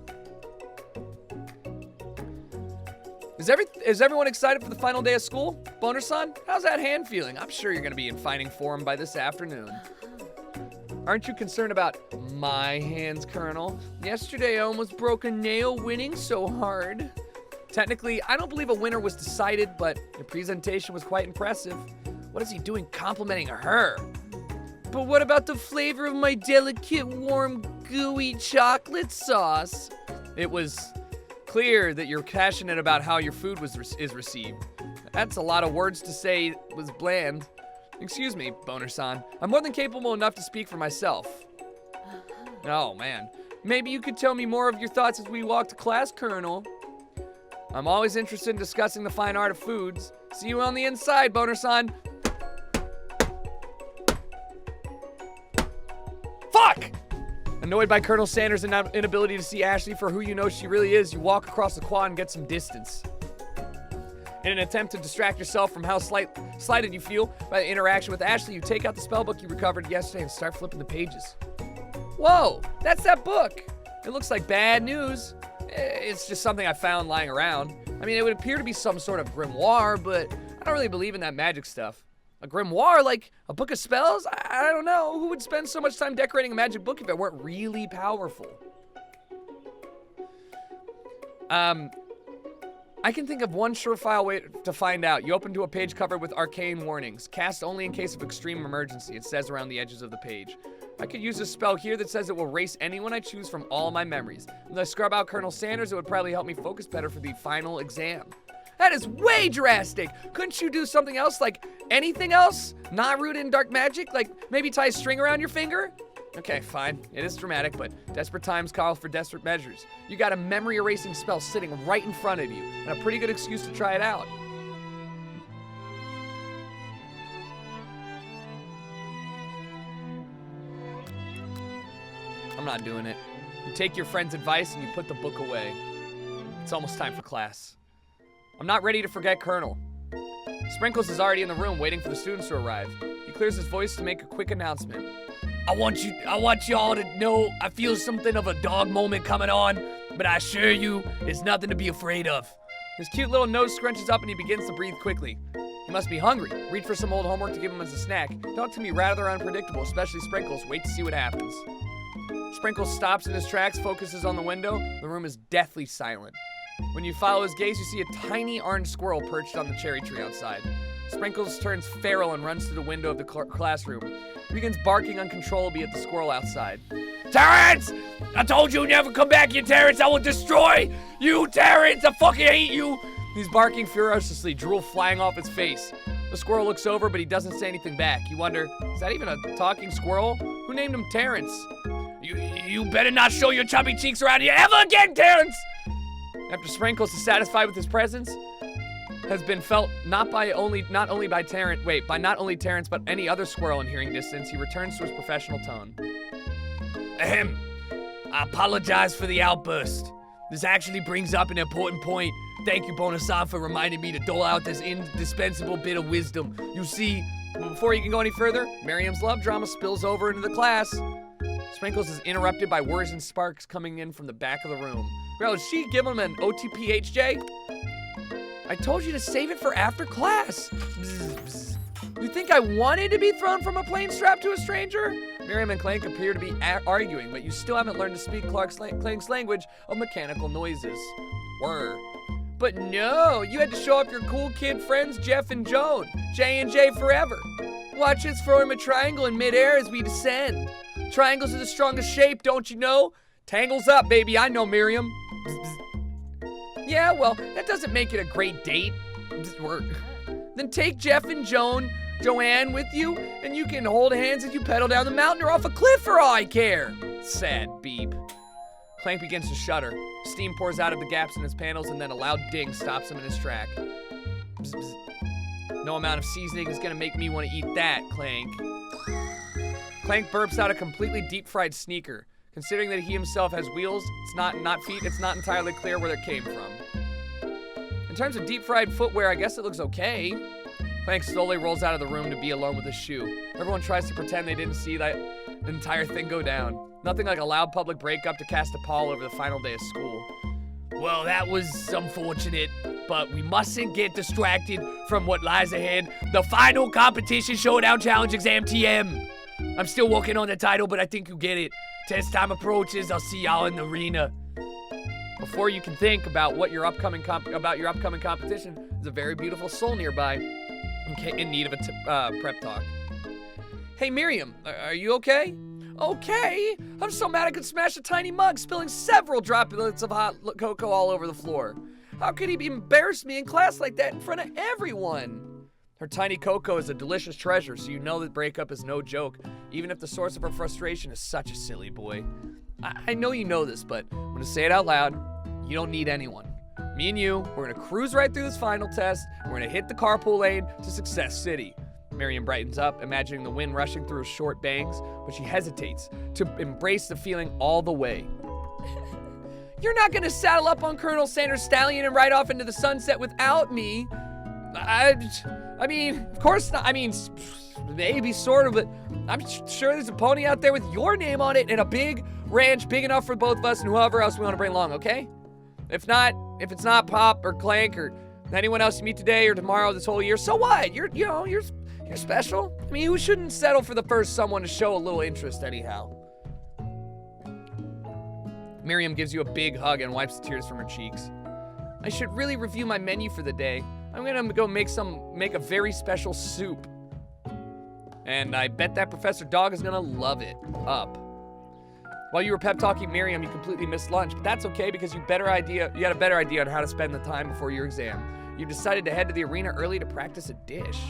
Is everyone excited for the final day of school? Boner-san, how's that hand feeling? I'm sure you're gonna be in fighting form by this afternoon. Aren't you concerned about my hands, Colonel? Yesterday I almost broke a nail winning so hard. Technically, I don't believe a winner was decided, but your presentation was quite impressive. What is he doing complimenting her? But what about the flavor of my delicate, warm, gooey chocolate sauce? It was clear that you're passionate about how your food is received. That's a lot of words to say was bland. Excuse me, Boner-san. I'm more than capable enough to speak for myself. Oh, man. Maybe you could tell me more of your thoughts as we walk to class, Colonel. I'm always interested in discussing the fine art of foods. See you on the inside, Boner-san. Fuck! Annoyed by Colonel Sanders' inability to see Ashley for who you know she really is, you walk across the quad and get some distance. In an attempt to distract yourself from how slighted you feel by the interaction with Ashley, you take out the spellbook you recovered yesterday and start flipping the pages. Whoa, that's that book. It looks like bad news. It's just something I found lying around. I mean, it would appear to be some sort of grimoire, but I don't really believe in that magic stuff. A grimoire, like a book of spells? I don't know. Who would spend so much time decorating a magic book if it weren't really powerful? I can think of one surefire way to find out. You open to a page covered with arcane warnings. Cast only in case of extreme emergency, it says around the edges of the page. I could use a spell here that says it will erase anyone I choose from all my memories. If I scrub out Colonel Sanders, it would probably help me focus better for the final exam. That is way drastic. Couldn't you do something else, like anything else? Not rooted in dark magic? Like maybe tie a string around your finger? Okay, fine. It is dramatic, but desperate times call for desperate measures. You got a memory erasing spell sitting right in front of you, and a pretty good excuse to try it out. I'm not doing it. You take your friend's advice and you put the book away. It's almost time for class. I'm not ready to forget Colonel. Sprinkles is already in the room waiting for the students to arrive. He clears his voice to make a quick announcement. I want y'all to know I feel something of a dog moment coming on, but I assure you, it's nothing to be afraid of. His cute little nose scrunches up and he begins to breathe quickly. He must be hungry. Reach for some old homework to give him as a snack. Dogs can be rather unpredictable, especially Sprinkles. Wait to see what happens. Sprinkles stops in his tracks, focuses on the window. The room is deathly silent. When you follow his gaze, you see a tiny orange squirrel perched on the cherry tree outside. Sprinkles turns feral and runs to the window of the classroom. He begins barking uncontrollably at the squirrel outside. Terrence! I told you never come back here, Terrence! I will destroy you, Terrence! I fucking hate you! He's barking ferociously, drool flying off his face. The squirrel looks over, but he doesn't say anything back. You wonder, is that even a talking squirrel? Who named him Terrence? You better not show your chubby cheeks around here ever again, Terrence! After Sprinkles is satisfied with his presence, has been felt not only Terrence, but any other squirrel in hearing distance, he returns to his professional tone. Ahem. I apologize for the outburst. This actually brings up an important point. Thank you, Bonasan, for reminding me to dole out this indispensable bit of wisdom. You see, before you can go any further, Miriam's love drama spills over into the class. Sprinkles is interrupted by whirs and sparks coming in from the back of the room. Bro, did she give him an OTPHJ? I told you to save it for after class. Bzz, bzz. You think I wanted to be thrown from a plane strapped to a stranger? Miriam and Clank appear to be arguing, but you still haven't learned to speak Clank's language of mechanical noises. Whir. But no, you had to show off your cool kid friends Jeff and Joan. J&J forever. Watch us throw him a triangle in midair as we descend. Triangles are the strongest shape, don't you know? Tangles up, baby, I know, Miriam. Bzz, bzz. Yeah, well, that doesn't make it a great date. Then take Jeff and Joanne with you, and you can hold hands as you pedal down the mountain or off a cliff for all I care. Sad beep. Clank begins to shudder. Steam pours out of the gaps in his panels, and then a loud ding stops him in his track. Bzz, bzz. No amount of seasoning is gonna make me want to eat that, Clank. Clank burps out a completely deep-fried sneaker. Considering that he himself has wheels, it's not feet, it's not entirely clear where they came from. In terms of deep-fried footwear, I guess it looks okay. Clank slowly rolls out of the room to be alone with his shoe. Everyone tries to pretend they didn't see that entire thing go down. Nothing like a loud public breakup to cast a pall over the final day of school. Well, that was unfortunate, but we mustn't get distracted from what lies ahead. The final competition showdown challenge exam TM. I'm still working on the title, but I think you get it. Test time approaches. I'll see y'all in the arena. Before you can think about what your upcoming competition, there's a very beautiful soul nearby in need of a prep talk. Hey, Miriam, are you okay? Okay? I'm so mad I could smash a tiny mug, spilling several droplets of hot cocoa all over the floor. How could he embarrass me in class like that in front of everyone? Her tiny cocoa is a delicious treasure, so you know that breakup is no joke, even if the source of her frustration is such a silly boy. I know you know this, but I'm gonna say it out loud. You don't need anyone. Me and you, we're gonna cruise right through this final test, and we're gonna hit the carpool lane to Success City. Miriam brightens up, imagining the wind rushing through her short bangs, but she hesitates to embrace the feeling all the way. You're not gonna saddle up on Colonel Sanders' stallion and ride off into the sunset without me. I mean, of course not. I mean, maybe sort of, but I'm sure there's a pony out there with your name on it and a big ranch big enough for both of us and whoever else we want to bring along, okay? If it's not Pop or Clank or anyone else you meet today or tomorrow this whole year, so what? You're special. I mean, who shouldn't settle for the first someone to show a little interest anyhow? Miriam gives you a big hug and wipes the tears from her cheeks. I should really review my menu for the day. I'm gonna go make a very special soup. And I bet that Professor Dog is gonna love it up. While you were pep talking Miriam, you completely missed lunch, but that's okay because you had a better idea on how to spend the time before your exam. You decided to head to the arena early to practice a dish.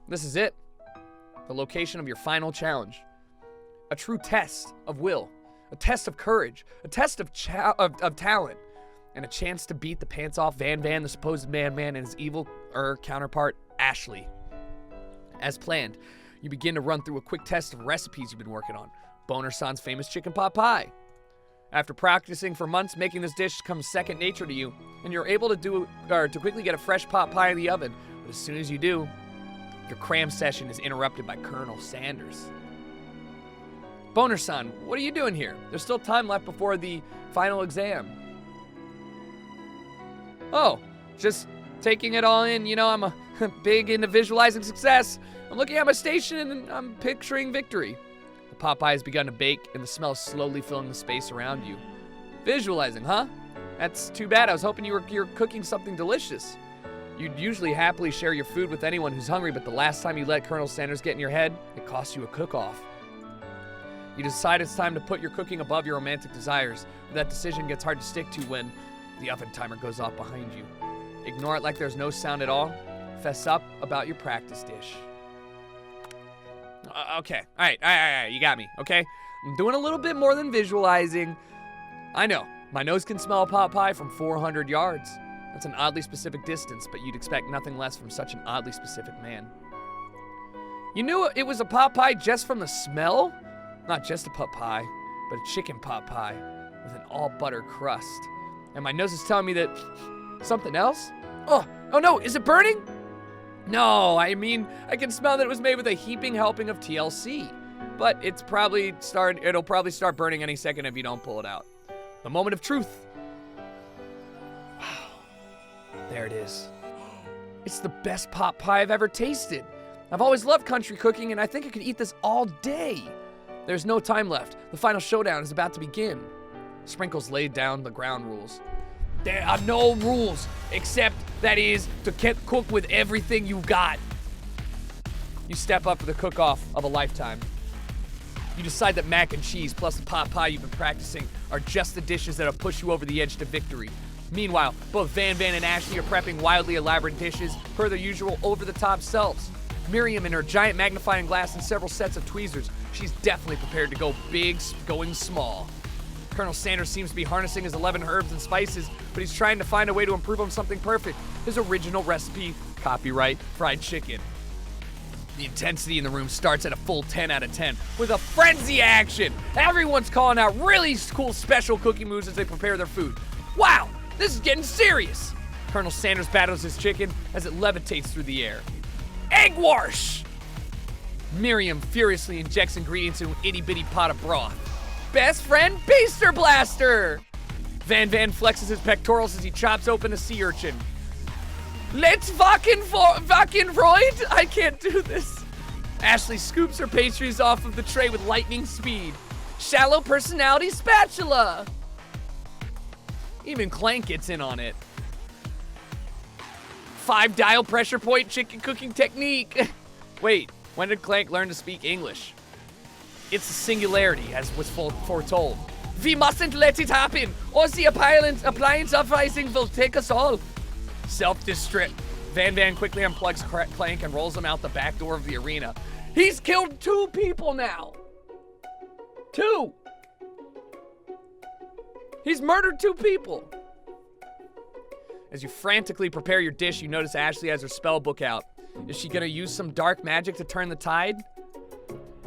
This is it. The location of your final challenge. A true test of will, a test of courage, a test of talent, and a chance to beat the pants off Van, the supposed man, and his evil counterpart, Ashley. As planned, you begin to run through a quick test of recipes you've been working on. Boner-san's famous chicken pot pie. After practicing for months, making this dish comes second nature to you, and you're able to quickly get a fresh pot pie in the oven. But as soon as you do, your cram session is interrupted by Colonel Sanders. Boner-san, what are you doing here? There's still time left before the final exam. Oh, just taking it all in. You know, I'm a big into visualizing success. I'm looking at my station and I'm picturing victory. The pot pie has begun to bake and the smell is slowly filling the space around you. Visualizing, huh? That's too bad. I was hoping you're cooking something delicious. You'd usually happily share your food with anyone who's hungry, but the last time you let Colonel Sanders get in your head, it cost you a cook-off. You decide it's time to put your cooking above your romantic desires, but that decision gets hard to stick to when the oven timer goes off behind you. Ignore it like there's no sound at all. Fess up about your practice dish. Okay, all right, you got me, okay? I'm doing a little bit more than visualizing. I know, my nose can smell a pot pie from 400 yards. That's an oddly specific distance, but you'd expect nothing less from such an oddly specific man. You knew it was a pot pie just from the smell? Not just a pot pie, but a chicken pot pie with an all-butter crust. And my nose is telling me that something else? Oh no, is it burning? No, I mean, I can smell that it was made with a heaping helping of TLC. But it'll probably start burning any second if you don't pull it out. The moment of truth. Wow. There it is. It's the best pot pie I've ever tasted. I've always loved country cooking, and I think I could eat this all day. There's no time left. The final showdown is about to begin. Sprinkles laid down the ground rules. There are no rules, except that is to cook with everything you got. You step up for the cook-off of a lifetime. You decide that mac and cheese plus the pot pie you've been practicing are just the dishes that'll push you over the edge to victory. Meanwhile, both Van and Ashley are prepping wildly elaborate dishes per their usual over-the-top selves. Miriam in her giant magnifying glass and several sets of tweezers. She's definitely prepared to go big, going small. Colonel Sanders seems to be harnessing his 11 herbs and spices, but he's trying to find a way to improve on something perfect. His original recipe, copyright, fried chicken. The intensity in the room starts at a full 10 out of 10 with a frenzy action. Everyone's calling out really cool special cooking moves as they prepare their food. Wow, this is getting serious. Colonel Sanders battles his chicken as it levitates through the air. Egg wash! Miriam furiously injects ingredients into an itty-bitty pot of broth. Best friend, Beaster Blaster! Van flexes his pectorals as he chops open a sea urchin. Let's fucking Freud! I can't do this. Ashley scoops her pastries off of the tray with lightning speed. Shallow personality spatula! Even Clank gets in on it. 5-dial pressure point chicken cooking technique. Wait, when did Clank learn to speak English? It's a singularity, as was foretold. We mustn't let it happen, or the appliance uprising will take us all. Self-destruct. Van quickly unplugs Clank and rolls him out the back door of the arena. He's killed 2 people now. 2. He's murdered 2 people. As you frantically prepare your dish, you notice Ashley has her spell book out. Is she gonna use some dark magic to turn the tide?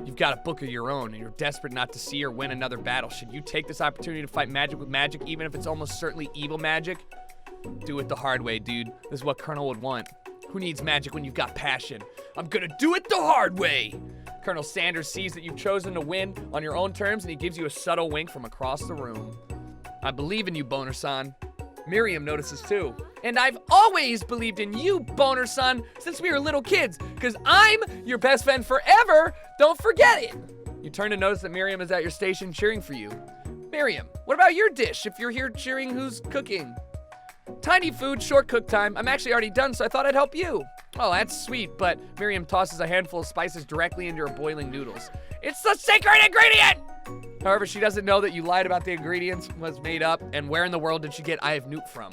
You've got a book of your own, and you're desperate not to see her win another battle. Should you take this opportunity to fight magic with magic, even if it's almost certainly evil magic? Do it the hard way, dude. This is what Colonel would want. Who needs magic when you've got passion? I'm gonna do it the hard way! Colonel Sanders sees that you've chosen to win on your own terms, and he gives you a subtle wink from across the room. I believe in you, Boner-san. Miriam notices too. And I've always believed in you, Boner-san, since we were little kids, because I'm your best friend forever. Don't forget it. You turn to notice that Miriam is at your station cheering for you. Miriam, what about your dish if you're here cheering who's cooking? Tiny food, short cook time. I'm actually already done, so I thought I'd help you. Oh, that's sweet, but Miriam tosses a handful of spices directly into her boiling noodles. It's the secret ingredient! However, she doesn't know that you lied about the ingredients, was made up, and where in the world did she get I have newt from?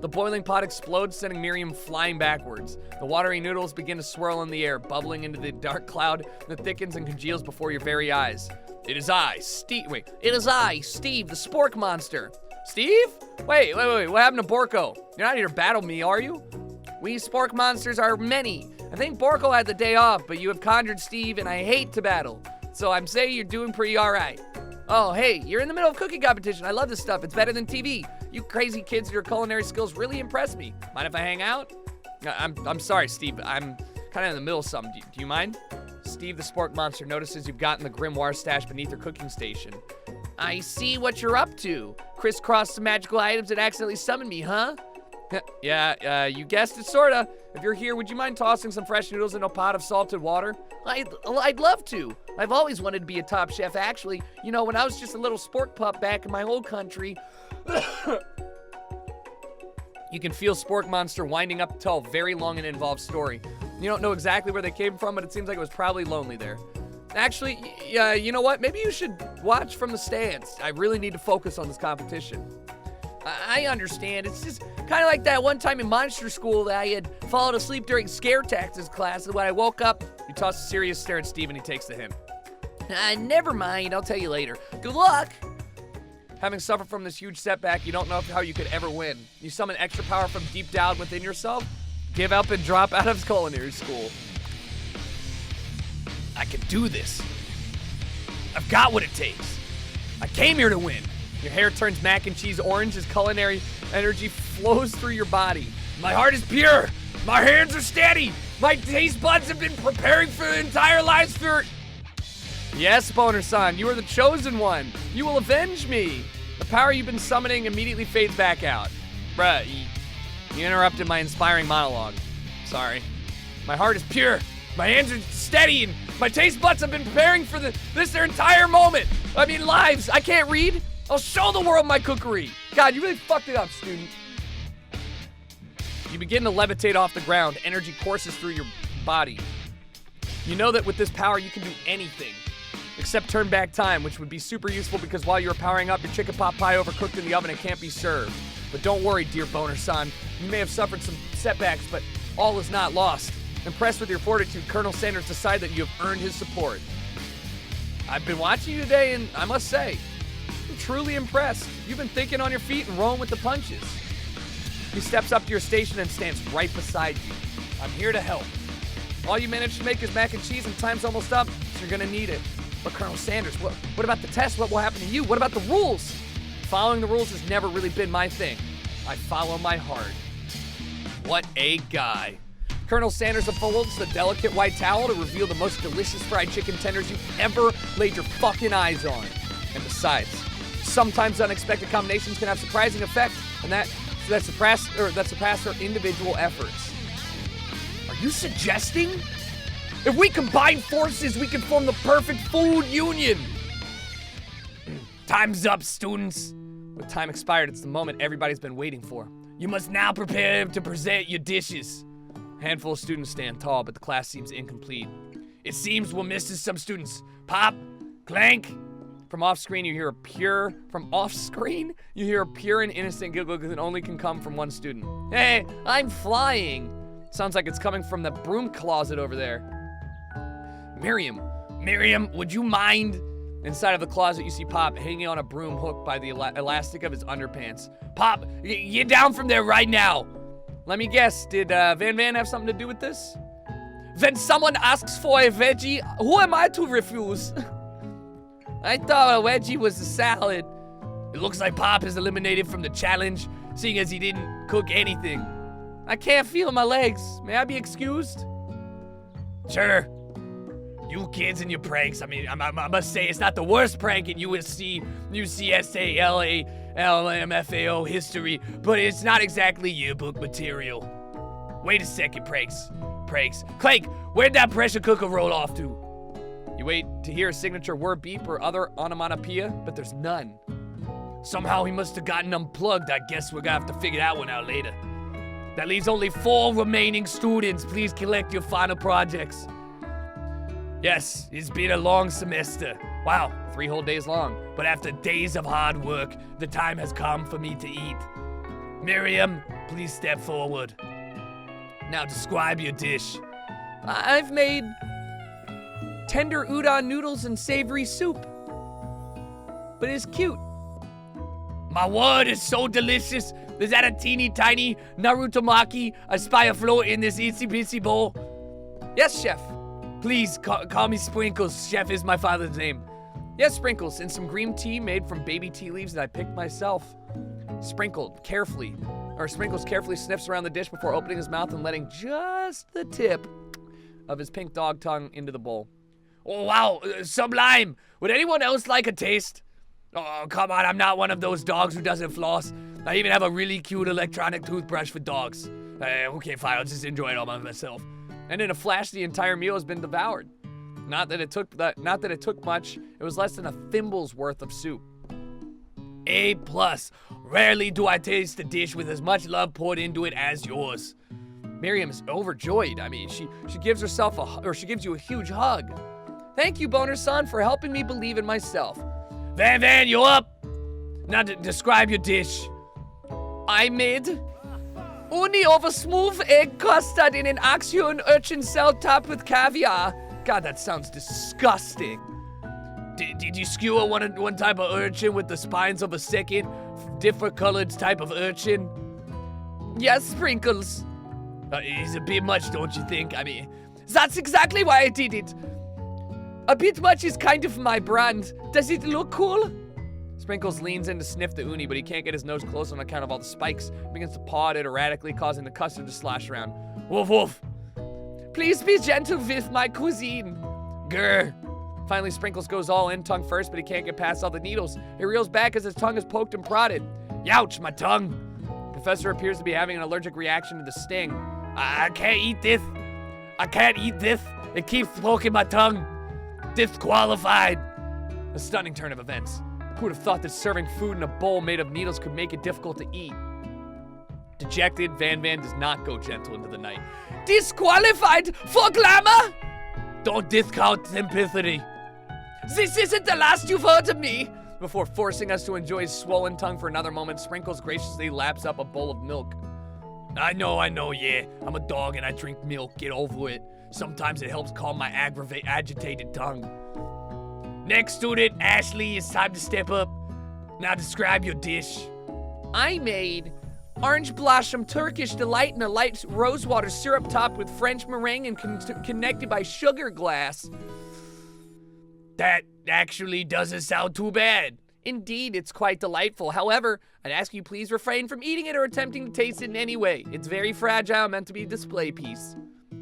The boiling pot explodes, sending Miriam flying backwards. The watery noodles begin to swirl in the air, bubbling into the dark cloud that thickens and congeals before your very eyes. It is I, Steve, the spork monster. Steve? Wait, what happened to Borko? You're not here to battle me, are you? We spork monsters are many. I think Borko had the day off, but you have conjured Steve, and I hate to battle. So I'm saying you're doing pretty all right. Oh, hey, you're in the middle of cooking competition. I love this stuff. It's better than TV. You crazy kids, your culinary skills really impress me. Mind if I hang out? I'm sorry, Steve. I'm kind of in the middle of something. Do you mind? Steve the spork monster notices you've gotten the grimoire stashed beneath your cooking station. I see what you're up to. Crisscross some magical items and accidentally summon me, huh? Yeah, you guessed it, sorta. If you're here, would you mind tossing some fresh noodles in a pot of salted water? I'd love to. I've always wanted to be a top chef, actually. You know, when I was just a little spork pup back in my old country. You can feel Spork Monster winding up to tell a very long and involved story. You don't know exactly where they came from, but it seems like it was probably lonely there. Actually, you know what? Maybe you should watch from the stands. I really need to focus on this competition. I understand. It's just kind of like that one time in monster school that I had fallen asleep during scare tactics class, and when I woke up, you toss a serious stare at Steve and he takes the hint. Never mind. I'll tell you later. Good luck. Having suffered from this huge setback, you don't know how you could ever win. You summon extra power from deep down within yourself, give up and drop out of culinary school. I can do this. I've got what it takes. I came here to win. Your hair turns mac and cheese orange as culinary energy flows through your body. My heart is pure. My hands are steady. My taste buds have been preparing for the entire lives for... Yes, Boner-san, you are the chosen one. You will avenge me. The power you've been summoning immediately fades back out. Bruh, you interrupted my inspiring monologue. Sorry. My heart is pure. My hands are steady, and my taste buds have been preparing for this their entire moment. I mean, lives. I can't read. I'll show the world my cookery. God, you really fucked it up, student. You begin to levitate off the ground. Energy courses through your body. You know that with this power, you can do anything. Except turn back time, which would be super useful because while you were powering up, your chicken pot pie overcooked in the oven and can't be served. But don't worry, dear Boner-san. You may have suffered some setbacks, but all is not lost. Impressed with your fortitude, Colonel Sanders decided that you have earned his support. I've been watching you today, and I must say, I'm truly impressed. You've been thinking on your feet and rolling with the punches. He steps up to your station and stands right beside you. I'm here to help. All you managed to make is mac and cheese, and time's almost up, so you're gonna need it. But Colonel Sanders, what about the test? What will happen to you? What about the rules? Following the rules has never really been my thing. I follow my heart. What a guy. Colonel Sanders unfolds the delicate white towel to reveal the most delicious fried chicken tenders you've ever laid your fucking eyes on. And besides, sometimes unexpected combinations can have surprising effects, and that surpass their individual efforts. Are you suggesting? If we combine forces, we can form the perfect food union. Time's up, students. With time expired, it's the moment everybody's been waiting for. You must now prepare to present your dishes. A handful of students stand tall, but the class seems incomplete. It seems we're missing some students. Pop, clank. From off-screen, you hear a pure and innocent giggle that only can come from one student. Hey, I'm flying. Sounds like it's coming from the broom closet over there. Miriam, would you mind? Inside of the closet, you see Pop hanging on a broom hook by the elastic of his underpants. Pop, get down from there right now. Let me guess, did Van have something to do with this? When someone asks for a veggie, who am I to refuse? I thought a veggie was a salad. It looks like Pop is eliminated from the challenge, seeing as he didn't cook anything. I can't feel my legs. May I be excused? Sure. You kids and your pranks, I mean, I must say it's not the worst prank in UCSALALMFAO history, but it's not exactly yearbook material. Wait a second, Pranks. Clank, where'd that pressure cooker roll off to? You wait to hear a signature word beep or other onomatopoeia, but there's none. Somehow he must have gotten unplugged. I guess we're gonna have to figure that one out later. That leaves only 4 remaining students. Please collect your final projects. Yes, it's been a long semester. Wow, 3 whole days long. But after days of hard work, the time has come for me to eat. Miriam, please step forward. Now describe your dish. I've made tender udon noodles and savory soup. But it's cute. My word is so delicious. There's that a teeny tiny Narutomaki I spy afloat in this itsy bitsy bowl. Yes, chef. Please call me Sprinkles. Chef is my father's name. Yes, Sprinkles, and some green tea made from baby tea leaves that I picked myself. Sprinkles carefully sniffs around the dish before opening his mouth and letting just the tip of his pink dog tongue into the bowl. Oh, wow, sublime. Would anyone else like a taste? Oh, come on, I'm not one of those dogs who doesn't floss. I even have a really cute electronic toothbrush for dogs. Okay, fine, I'll just enjoy it all by myself. And in a flash, the entire meal has been devoured. Not that it took much. It was less than a thimble's worth of soup. A+. Rarely do I taste a dish with as much love poured into it as yours. Miriam is overjoyed. I mean, she gives you a huge hug. Thank you, Boner-san, for helping me believe in myself. Van, you up? Now describe your dish. I made uni over smooth egg custard in an axion urchin cell topped with caviar. God, that sounds disgusting. Did you skewer one type of urchin with the spines of a second, different colored type of urchin? Yes, Sprinkles. It's a bit much, don't you think? I mean, that's exactly why I did it. A bit much is kind of my brand. Does it look cool? Sprinkles leans in to sniff the uni, but he can't get his nose close on account of all the spikes. He begins to paw at it erratically, causing the custard to slosh around. Woof, woof. Please be gentle with my cuisine. Grr. Finally, Sprinkles goes all in, tongue first, but he can't get past all the needles. He reels back as his tongue is poked and prodded. Youch, my tongue. The professor appears to be having an allergic reaction to the sting. I can't eat this. I can't eat this. It keeps poking my tongue. Disqualified. A stunning turn of events. Who would have thought that serving food in a bowl made of needles could make it difficult to eat? Dejected, Van does not go gentle into the night. Disqualified for glamour? Don't discount sympathy. This isn't the last you've heard of me. Before forcing us to enjoy his swollen tongue for another moment, Sprinkles graciously laps up a bowl of milk. I know, yeah. I'm a dog and I drink milk. Get over it. Sometimes it helps calm my agitated tongue. Next student, Ashley, it's time to step up. Now describe your dish. I made orange blossom Turkish delight in a light rosewater syrup topped with French meringue and connected by sugar glass. That actually doesn't sound too bad. Indeed, it's quite delightful. However, I'd ask you please refrain from eating it or attempting to taste it in any way. It's very fragile, meant to be a display piece.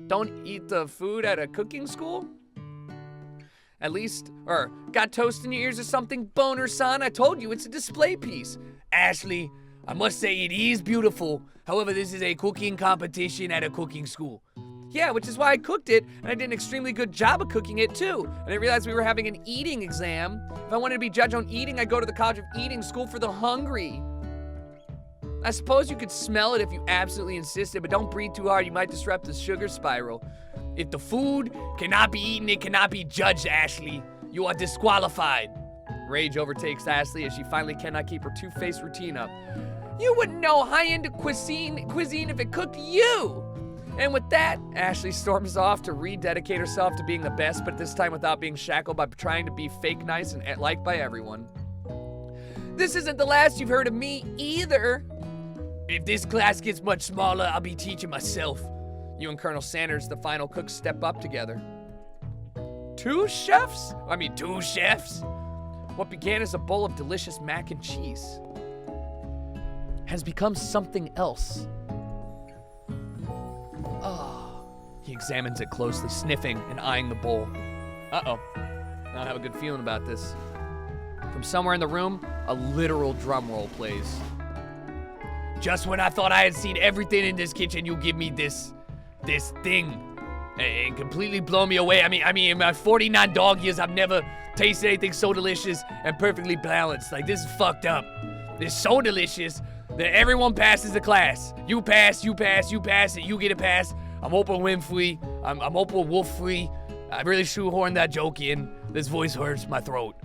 Don't eat the food at a cooking school? At least, got toast in your ears or something, Boner-san? I told you, it's a display piece. Ashley, I must say it is beautiful. However, this is a cooking competition at a cooking school. Yeah, which is why I cooked it, and I did an extremely good job of cooking it too. And I realized we were having an eating exam. If I wanted to be judged on eating, I'd go to the College of Eating School for the Hungry. I suppose you could smell it if you absolutely insisted, but don't breathe too hard, you might disrupt the sugar spiral. If the food cannot be eaten, it cannot be judged, Ashley. You are disqualified. Rage overtakes Ashley as she finally cannot keep her two-faced routine up. You wouldn't know high-end cuisine if it cooked you! And with that, Ashley storms off to rededicate herself to being the best, but this time without being shackled by trying to be fake nice and liked by everyone. This isn't the last you've heard of me either. If this class gets much smaller, I'll be teaching myself. You and Colonel Sanders, the final cook, step up together. Two chefs? What began as a bowl of delicious mac and cheese has become something else. He examines it closely, sniffing and eyeing the bowl. Uh-oh. I don't have a good feeling about this. From somewhere in the room, a literal drum roll plays. Just when I thought I had seen everything in this kitchen, you give me this thing. and completely blow me away. I mean, in my 49 dog years, I've never tasted anything so delicious and perfectly balanced. Like, this is fucked up. It's so delicious that everyone passes the class. You pass, you pass, you pass, and you get a pass. I'm Oprah Winfrey. I'm Oprah Wolf-free. I really shoehorned that joke in. This voice hurts my throat.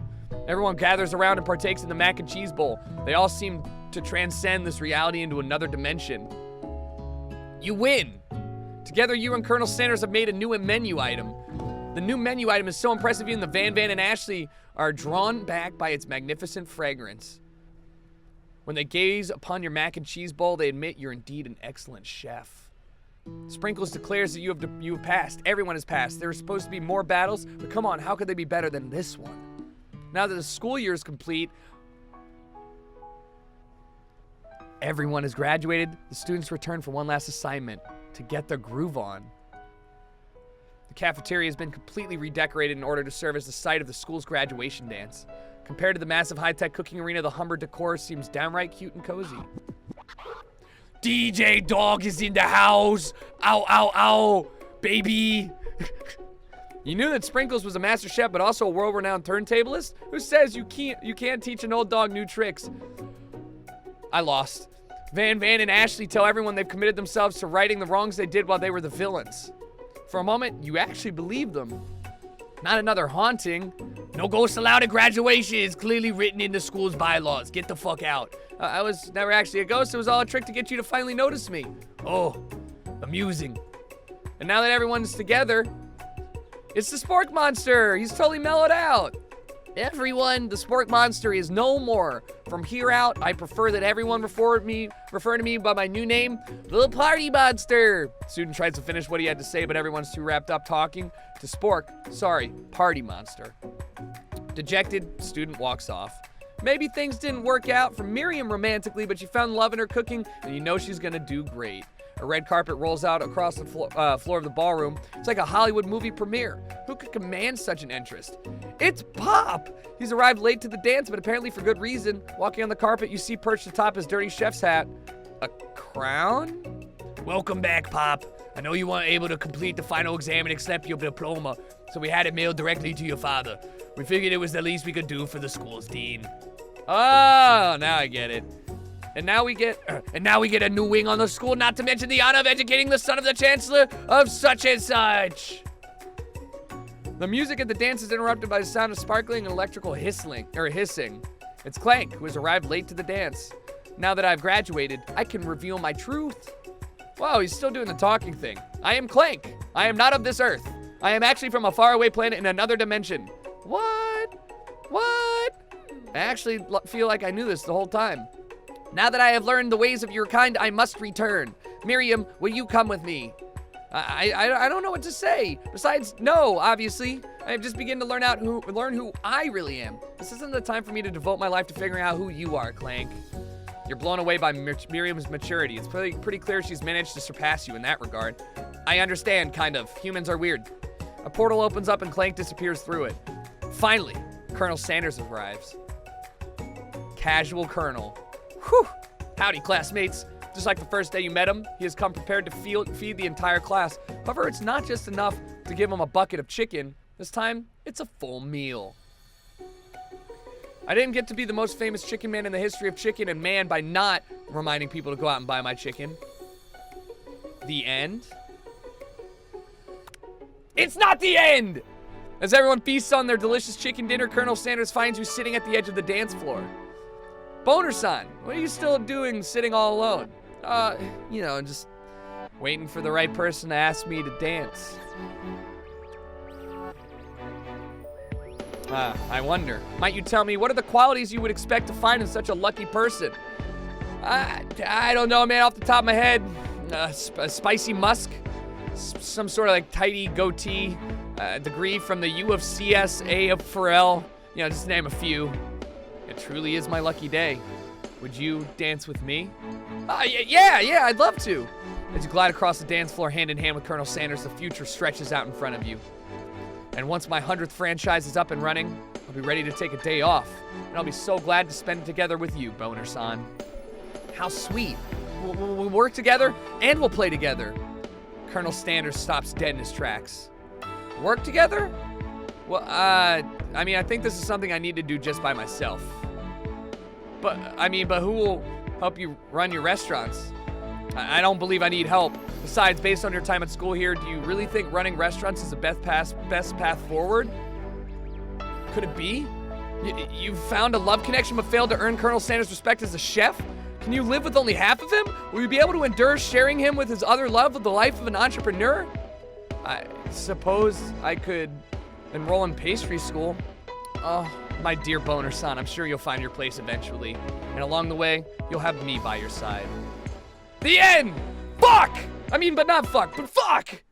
Everyone gathers around and partakes in the mac and cheese bowl. They all seem to transcend this reality into another dimension. You win. Together, you and Colonel Sanders have made a new menu item. The new menu item is so impressive, even the Van and Ashley are drawn back by its magnificent fragrance. When they gaze upon your mac and cheese bowl, they admit you're indeed an excellent chef. Sprinkles declares that you have passed. Everyone has passed. There are supposed to be more battles, but come on, how could they be better than this one? Now that the school year is complete, everyone has graduated. The students return for one last assignment, to get their groove on. The cafeteria has been completely redecorated in order to serve as the site of the school's graduation dance. Compared to the massive high-tech cooking arena, the Humber decor seems downright cute and cozy. DJ Dog is in the house. Ow, ow, ow, baby. You knew that Sprinkles was a master chef, but also a world-renowned turntablist? Who says you can't teach an old dog new tricks? I lost. Van and Ashley tell everyone they've committed themselves to righting the wrongs they did while they were the villains. For a moment, you actually believe them. Not another haunting. No ghosts allowed at graduation is clearly written in the school's bylaws. Get the fuck out. I was never actually a ghost. It was all a trick to get you to finally notice me. Oh, amusing. And now that everyone's together, it's the Spork Monster. He's totally mellowed out. Everyone, the Spork Monster is no more. From here out, I prefer that everyone refer to me by my new name, the Party Monster. Student tries to finish what he had to say, but everyone's too wrapped up talking to Spork. Sorry, Party Monster. Dejected, student walks off. Maybe things didn't work out for Miriam romantically, but she found love in her cooking, and you know she's gonna do great. A red carpet rolls out across the floor of the ballroom. It's like a Hollywood movie premiere. Who could command such an interest? It's Pop! He's arrived late to the dance, but apparently for good reason. Walking on the carpet, you see perched atop his dirty chef's hat. A crown? Welcome back, Pop. I know you weren't able to complete the final exam and accept your diploma, so we had it mailed directly to your father. We figured it was the least we could do for the school's dean. Oh, now I get it. And now we get a new wing on the school, not to mention the honor of educating the son of the chancellor of such and such. The music at the dance is interrupted by the sound of sparkling and electrical hissing. It's Clank, who has arrived late to the dance. Now that I've graduated, I can reveal my truth. Wow, he's still doing the talking thing. I am Clank. I am not of this earth. I am actually from a faraway planet in another dimension. What? I actually feel like I knew this the whole time. Now that I have learned the ways of your kind, I must return. Miriam, will you come with me? I don't know what to say. Besides, no, obviously. I have just begun to learn who I really am. This isn't the time for me to devote my life to figuring out who you are, Clank. You're blown away by Miriam's maturity. It's pretty clear she's managed to surpass you in that regard. I understand, kind of. Humans are weird. A portal opens up and Clank disappears through it. Finally, Colonel Sanders arrives. Casual Colonel. Whew! Howdy, classmates. Just like the first day you met him, he has come prepared to feed the entire class. However, it's not just enough to give him a bucket of chicken. This time, it's a full meal. I didn't get to be the most famous chicken man in the history of chicken and man by not reminding people to go out and buy my chicken. The end? It's not the end! As everyone feasts on their delicious chicken dinner, Colonel Sanders finds you sitting at the edge of the dance floor. Boner-san, what are you still doing sitting all alone? Just waiting for the right person to ask me to dance. I wonder, might you tell me what are the qualities you would expect to find in such a lucky person? I don't know, man, off the top of my head. A spicy musk, some sort of like tidy goatee, degree from the UFCSA of Pharrell, just to name a few. It truly is my lucky day. Would you dance with me? Yeah, I'd love to. As you glide across the dance floor hand in hand with Colonel Sanders, the future stretches out in front of you. And once my 100th franchise is up and running, I'll be ready to take a day off. And I'll be so glad to spend it together with you, Boner-san. How sweet. We'll work together and we'll play together. Colonel Sanders stops dead in his tracks. Work together? Well, I mean, I think this is something I need to do just by myself. But who will help you run your restaurants? I don't believe I need help. Besides, based on your time at school here, do you really think running restaurants is the best path forward? Could it be? You found a love connection but failed to earn Colonel Sanders' respect as a chef? Can you live with only half of him? Will you be able to endure sharing him with his other love of the life of an entrepreneur? I suppose I could enroll in pastry school. Oh, my dear boner son, I'm sure you'll find your place eventually. And along the way, you'll have me by your side. The end! Fuck! But not fuck, but fuck!